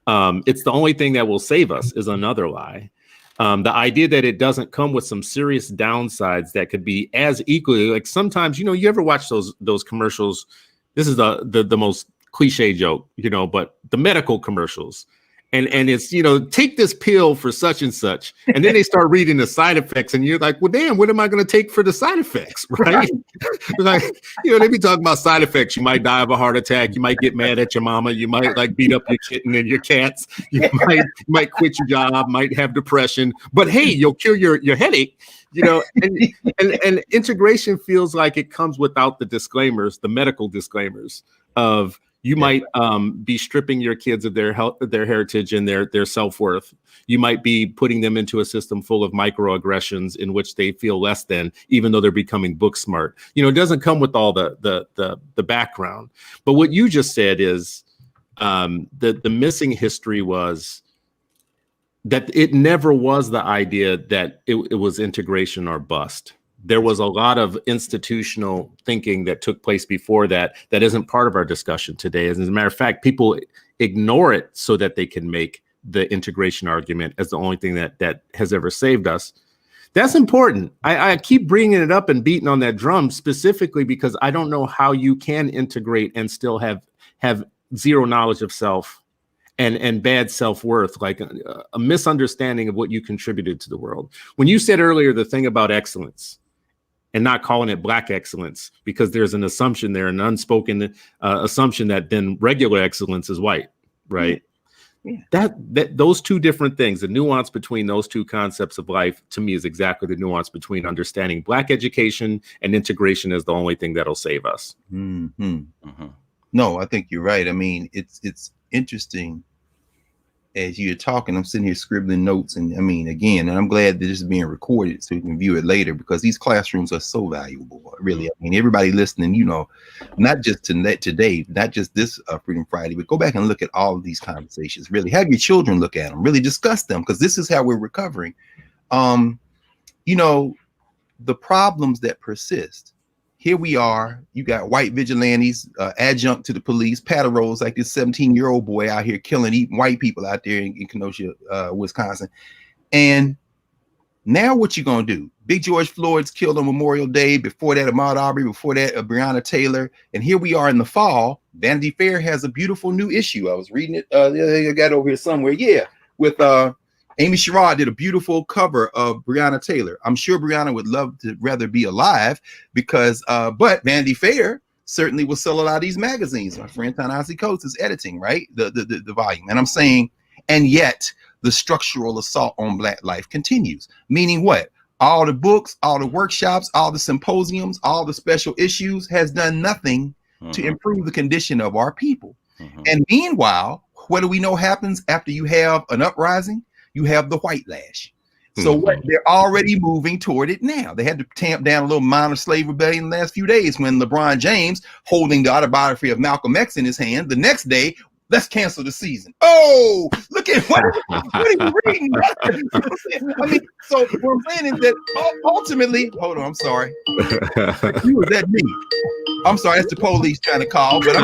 It's the only thing that will save us is another lie. The idea that it doesn't come with some serious downsides that could be as equally, like sometimes, you know, you ever watch those commercials? This is the most cliche joke, you know, but the medical commercials. And it's, you know, take this pill for such and such. And then they start reading the side effects and you're like, well, damn, what am I going to take for the side effects? Right. Like, you know, they be talking about side effects. You might die of a heart attack. You might get mad at your mama. You might like beat up your kitten and your cats. You might quit your job, might have depression. But hey, you'll cure your headache. You know, and integration feels like it comes without the disclaimers, the medical disclaimers of, you might be stripping your kids of their heritage and their self-worth. You might be putting them into a system full of microaggressions in which they feel less than, even though they're becoming book smart. You know, it doesn't come with all the background. But what you just said is the missing history was that it never was the idea that it was integration or bust. There was a lot of institutional thinking that took place before that isn't part of our discussion today. As a matter of fact, people ignore it so that they can make the integration argument as the only thing that has ever saved us. That's important. I keep bringing it up and beating on that drum specifically because I don't know how you can integrate and still have zero knowledge of self and bad self-worth, like a misunderstanding of what you contributed to the world. When you said earlier the thing about excellence, and not calling it Black excellence, because there's an assumption there, an unspoken assumption that then regular excellence is white, right? Yeah. That those two different things, the nuance between those two concepts of life, to me, is exactly the nuance between understanding Black education and integration as the only thing that'll save us. Mm-hmm. Mm-hmm. No, I think you're right. I mean, it's interesting. As you're talking, I'm sitting here scribbling notes, and I mean, again, and I'm glad that this is being recorded so you can view it later, because these classrooms are so valuable. Really, I mean, everybody listening, you know, not just today, not just this Freedom Friday, but go back and look at all of these conversations. Really, have your children look at them. Really discuss them, because this is how we're recovering. You know, the problems that persist. Here we are. You got white vigilantes, adjunct to the police, paddle like this 17-year-old boy out here eating white people out there in Kenosha, Wisconsin. And now what you gonna do? Big George Floyd's killed on Memorial Day. Before that, Ahmaud Arbery. Before that, Breonna Taylor. And here we are in the fall. Vanity Fair has a beautiful new issue. I was reading it. I got it over here somewhere. Yeah, with Amy Sherrod did a beautiful cover of Breonna Taylor. I'm sure Breonna would love to rather be alive, because, but Vanity Fair certainly will sell a lot of these magazines. My friend Ta-Nehisi Coates is editing, right, the volume. And I'm saying, And yet the structural assault on Black life continues. Meaning what? All the books, all the workshops, all the symposiums, all the special issues has done nothing to improve the condition of our people. And meanwhile, what do we know happens after you have an uprising? You have the white lash. So what they're already moving toward it now. They had to tamp down a little minor slave rebellion in the last few days when LeBron James, holding the autobiography of Malcolm X in his hand, the next day, let's cancel the season. Oh, look at what are you reading? I mean, so what I'm saying is that ultimately, hold on, I'm sorry. You was that me? I'm sorry, that's the police trying to call, but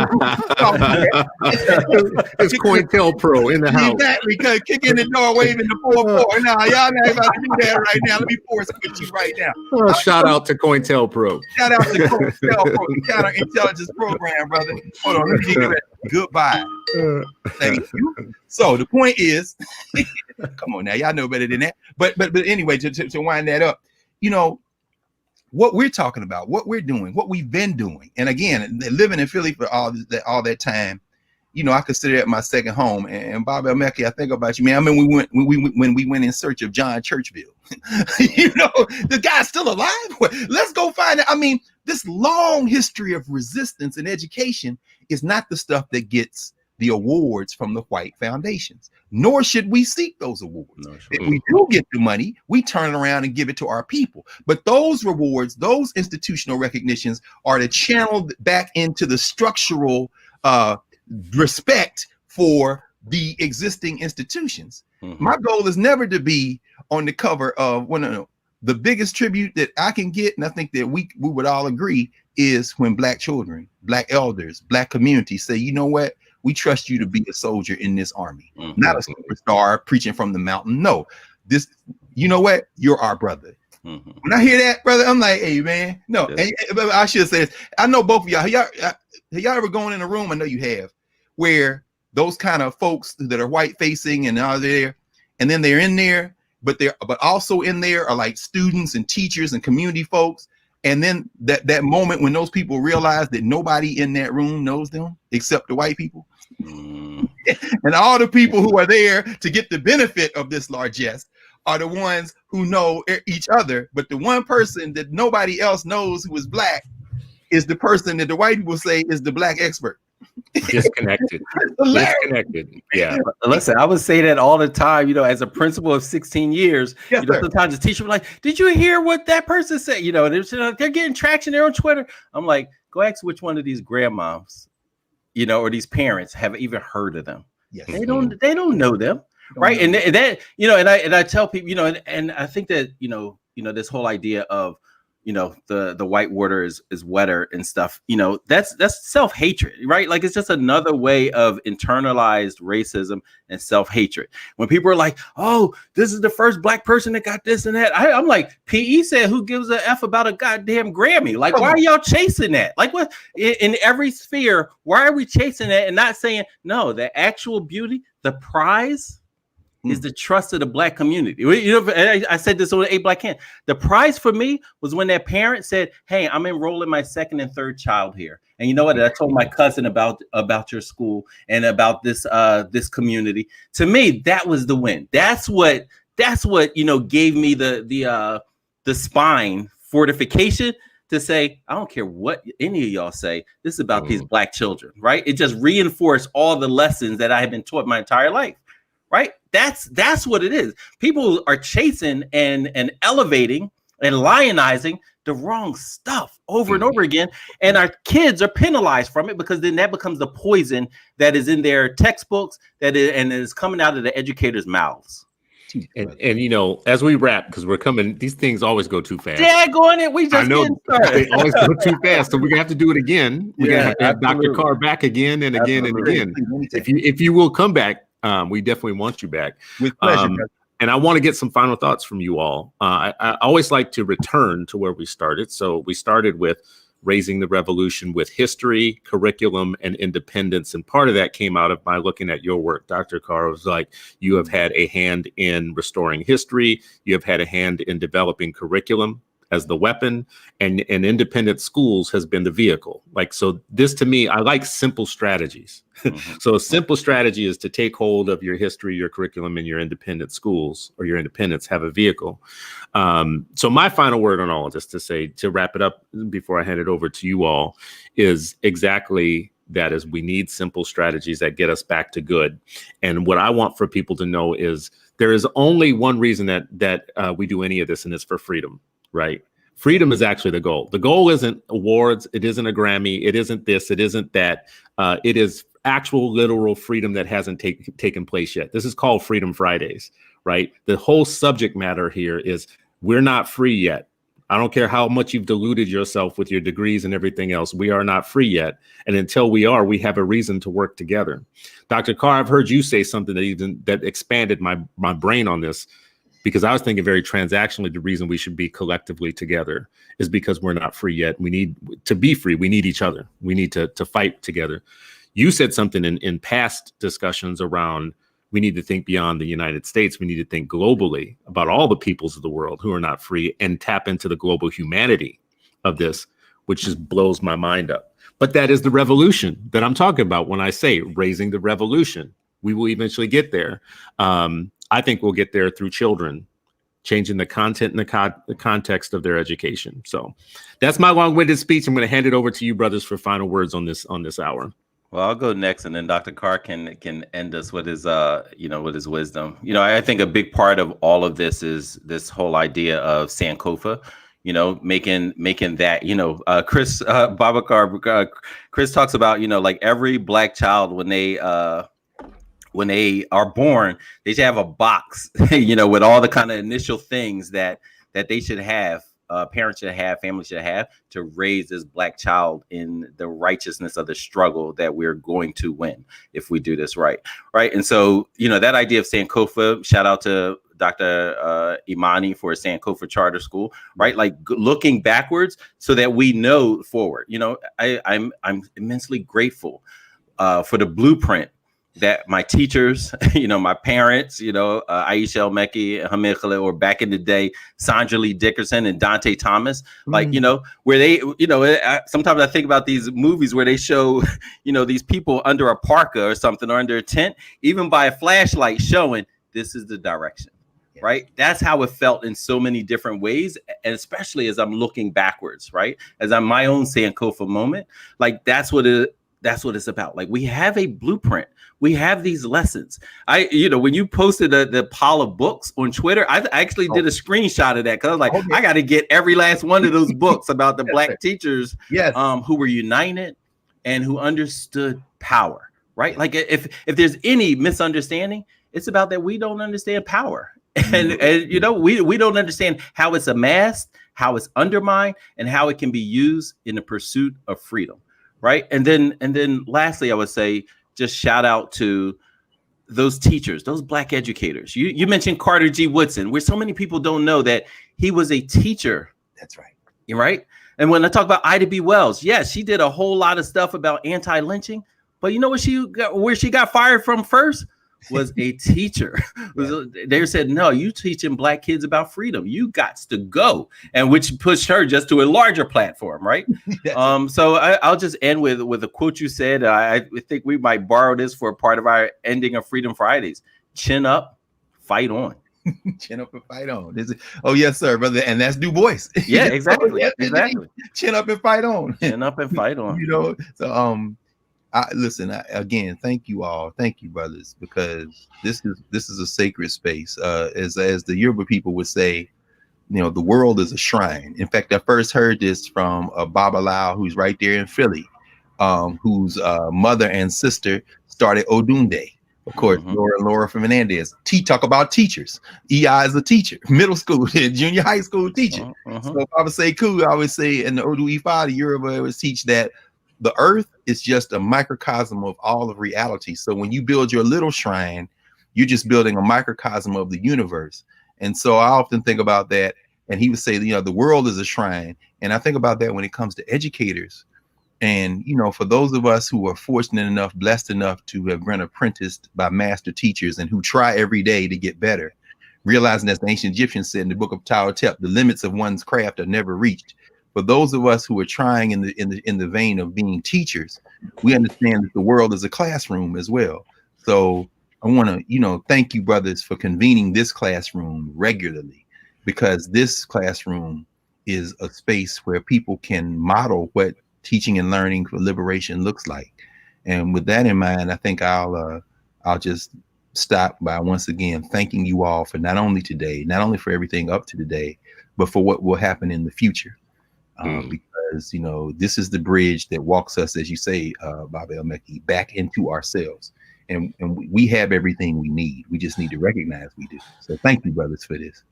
it's COINTELPRO in the house. Exactly, because kick in the door, waving the 4-4. Now, y'all not about to do that right now. Let me force quit you right now. Shout out to COINTELPRO. Shout out to COINTELPRO, counterintelligence program, brother. Hold on, let me give you that. Goodbye. Thank you. So the point is, come on now, y'all know better than that. But anyway, to wind that up, you know, what we're talking about, what we're doing, what we've been doing. And again, living in Philly for all that time, you know, I consider it my second home. And Bob L. Mackey, I think about you, man. I mean, when we went in search of John Churchville, you know, the guy's still alive. Let's go find it. I mean, this long history of resistance and education is not the stuff that gets the awards from the white foundations, nor should we seek those awards. No, sure. If we do get the money, we turn it around and give it to our people. But those rewards, those institutional recognitions are to channel back into the structural respect for the existing institutions. My goal is never to be on the cover of the biggest tribute that I can get, and I think that we would all agree, is when Black children, Black elders, Black communities say, you know what? We trust you to be a soldier in this army, not a superstar preaching from the mountain. No, this, you know what? You're our brother. When I hear that, brother, I'm like, hey, man, no. And I should say this. I know both of y'all. Have y'all ever gone in a room? I know you have, where those kind of folks that are white facing and are there, and then they're in there, but also in there are like students and teachers and community folks. And then that moment when those people realize that nobody in that room knows them except the white people. And all the people who are there to get the benefit of this largesse are the ones who know each other. But the one person that nobody else knows who is Black is the person that the white people say is the Black expert. Disconnected. Yeah. Listen, I would say that all the time, you know, as a principal of 16 years, yes, you know, sometimes the teacher was like, did you hear what that person said? You know, they're getting traction there on Twitter. I'm like, go ask which one of these grandmoms, you know, or these parents have even heard of them. Yes. They don't know them. Right. And that, you know, and I tell people, you know, and I think that, you know, this whole idea of, you know, the white water is wetter and stuff, you know, that's self-hatred, right? Like, it's just another way of internalized racism and self-hatred. When people are like, oh, this is the first Black person that got this and that, I'm like, PE said, who gives a F about a goddamn Grammy? Like, why are y'all chasing that? Like, what, in every sphere, why are we chasing that and not saying, no, the actual beauty, the prize is the trust of the Black community. You know, I said this on 8 Black Can. The prize for me was when that parent said, hey, I'm enrolling my second and third child here. And you know what? I told my cousin about your school and about this community. To me, that was the win. That's what, you know, gave me the spine fortification to say, I don't care what any of y'all say, this is about these Black children, right? It just reinforced all the lessons that I have been taught my entire life. Right. That's what it is. People are chasing and elevating and lionizing the wrong stuff over and over again. And our kids are penalized from it, because then that becomes the poison that is in their textbooks and is coming out of the educators' mouths. And you know, as we wrap, because we're coming, these things always go too fast. Yeah, going it. We just they always go too fast, so we're gonna have to do it again. We're gonna have to have Dr. Carr back again and again and again. If you will come back. We definitely want you back. With pleasure. And I want to get some final thoughts from you all. I always like to return to where we started. So we started with raising the revolution with history, curriculum, and independence. And part of that came out of my looking at your work, Dr. Carr. It was like, you have had a hand in restoring history. You have had a hand in developing curriculum. as the weapon, and independent schools has been the vehicle. Like, so this to me, I like simple strategies. So a simple strategy is to take hold of your history, your curriculum, and your independent schools, or your independents have a vehicle. So my final word on all of this, to wrap it up before I hand it over to you all, is exactly that: is we need simple strategies that get us back to good. And what I want for people to know is there is only one reason that we do any of this, and it's for freedom, right? Freedom is actually the goal. The goal isn't awards. It isn't a Grammy. It isn't this. It isn't that. It is actual literal freedom that hasn't taken place yet. This is called Freedom Fridays, right? The whole subject matter here is we're not free yet. I don't care how much you've deluded yourself with your degrees and everything else. We are not free yet. And until we are, we have a reason to work together. Dr. Carr, I've heard you say something that expanded my brain on this, because I was thinking very transactionally, the reason we should be collectively together is because we're not free yet. We need to be free. We need each other. We need to fight together. You said something in past discussions around we need to think beyond the United States. We need to think globally about all the peoples of the world who are not free and tap into the global humanity of this, which just blows my mind up. But that is the revolution that I'm talking about when I say raising the revolution. We will eventually get there. I think we'll get there through children changing the content and the context of their education. So that's my long-winded speech. I'm going to hand it over to you, brothers, for final words on this hour. Well, I'll go next, and then Dr. Carr can end us with his with his wisdom. I think a big part of all of this is this whole idea of Sankofa. Making that. Chris Babacar, Chris talks about like every Black child when they are born, they should have a box, with all the kind of initial things that they should have. Parents should have, families should have, to raise this Black child in the righteousness of the struggle that we're going to win if we do this right. And so, that idea of Sankofa, shout out to Dr. Imani for Sankofa Charter School, right? Like looking backwards so that we know forward. I'm immensely grateful for the blueprint that my teachers, my parents, Aisha El-Mekki, Hamid Khalil, or back in the day, Sandra Lee Dickerson and Dante Thomas, where they, sometimes I think about these movies where they show, these people under a parka or something, or under a tent, even by a flashlight showing this is the direction, right? That's how it felt in so many different ways. And especially as I'm looking backwards, right? As I'm my own Sankofa moment, like that's what it's about. Like we have a blueprint. We have these lessons. When you posted the pile of books on Twitter, I actually did a screenshot of that because I was like, I got to get every last one of those books about the Black teachers who were united and who understood power, right? Like if there's any misunderstanding, it's about that we don't understand power. And we don't understand how it's amassed, how it's undermined, and how it can be used in the pursuit of freedom. Right. And then lastly, I would say just shout out to those teachers, those Black educators. You mentioned Carter G. Woodson, where so many people don't know that he was a teacher. That's right. You're right. And when I talk about Ida B. Wells, yes, she did a whole lot of stuff about anti-lynching. But you know where she got fired from first? Was a teacher. They said, no, you teaching Black kids about freedom. You got to go. And which pushed her just to a larger platform, right? So I'll just end with a quote you said. I think we might borrow this for a part of our ending of Freedom Fridays. Chin up, fight on. Chin up and fight on. Oh, yes, sir, brother. And that's Du Bois. Yeah, exactly. Exactly. Chin up and fight on. Chin up and fight on. So listen, again, thank you all. Thank you, brothers, because this is a sacred space. As the Yoruba people would say, the world is a shrine. In fact, I first heard this from Babalawo, who's right there in Philly, whose mother and sister started Odunde. Of course, Laura Fernandez. Talk about teachers. EI is a teacher, middle school, junior high school teacher. So if I would say cool, I would say in the Odu Ifa, the Yoruba would teach that the earth is just a microcosm of all of reality. So when you build your little shrine, you're just building a microcosm of the universe. And so I often think about that. And he would say, the world is a shrine. And I think about that when it comes to educators. And, for those of us who are fortunate enough, blessed enough to have been apprenticed by master teachers and who try every day to get better, realizing, as the ancient Egyptians said in the book of Tower Tep, the limits of one's craft are never reached. For those of us who are trying in the vein of being teachers, we understand that the world is a classroom as well. So I want to, thank you, brothers, for convening this classroom regularly, because this classroom is a space where people can model what teaching and learning for liberation looks like. And with that in mind, I think I'll just stop by once again thanking you all for not only today, not only for everything up to today, but for what will happen in the future. Because this is the bridge that walks us, as you say, Baba El-Mekki, back into ourselves, and we have everything we need. We just need to recognize we do. So thank you, brothers, for this.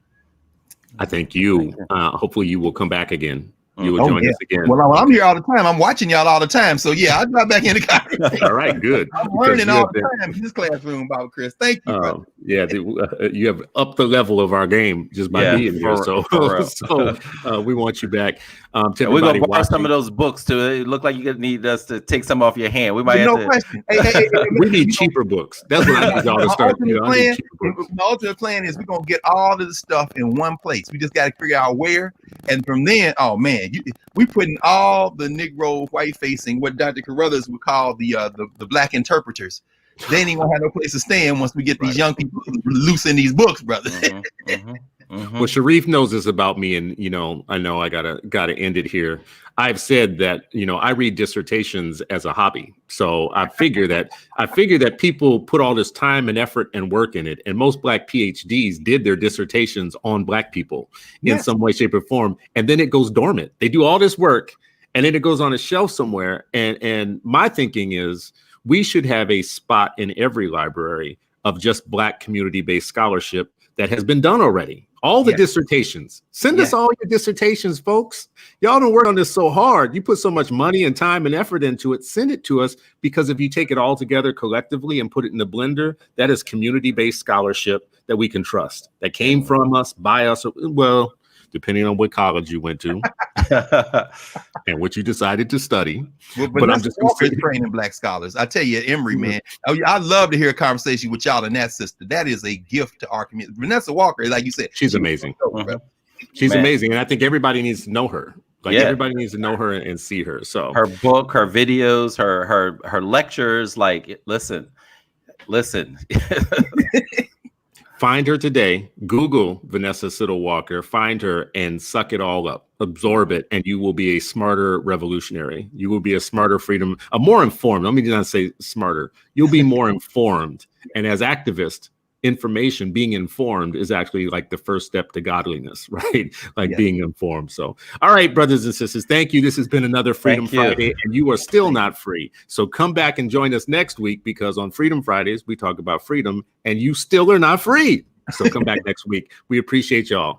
I thank you. Hopefully you will come back again. You will join us again. Well, I'm here all the time. I'm watching y'all all the time. So yeah, I'll drop back in the conversation. All right, good. I'm learning all the time in this classroom, Baba Chris. Thank you, brother. Yeah, you have upped the level of our game just by being here. So we want you back. We're gonna borrow some of those books too. It look like you need us to take some off your hand. We might have to. Question. We need cheaper books. That's what I need y'all to start. My ultimate plan is we're gonna get all of the stuff in one place. We just got to figure out where, and from then, oh man, we putting all the Negro white facing, what Dr. Carruthers would call the black interpreters. They ain't even gonna have no place to stand once we get these young people loose in these books, brother. Well, Sharif knows this about me, and I know I gotta end it here. I've said that I read dissertations as a hobby, so I figure that people put all this time and effort and work in it, and most Black PhDs did their dissertations on Black people in some way, shape, or form, and then it goes dormant. They do all this work, and then it goes on a shelf somewhere. And my thinking is we should have a spot in every library of just Black community-based scholarship that has been done already. All the dissertations. Send us all your dissertations, folks. Y'all don't work on this so hard. You put so much money and time and effort into it. Send it to us, because if you take it all together collectively and put it in the blender, that is community-based scholarship that we can trust. That came from us, by us, well, depending on what college you went to and what you decided to study. But I'm just training Black scholars. I tell you, Emory, man, I'd love to hear a conversation with y'all and that sister. That is a gift to our community. Vanessa Walker, like you said, she's amazing. She's amazing, and I think everybody needs to know her. Everybody needs to know her and see her. So her book, her videos, her lectures. Like, listen. Find her today. Google Vanessa Siddle Walker. Find her and suck it all up. Absorb it, and you will be a smarter revolutionary. You will be a smarter freedom, a more informed. Let me not say smarter. You'll be more informed. And as activists, information, being informed is actually like the first step to godliness, right? Like being informed. So, all right, brothers and sisters, thank you. This has been another Freedom Friday, and you are still not free. So come back and join us next week, because on Freedom Fridays, we talk about freedom, and you still are not free. So come back next week. We appreciate y'all.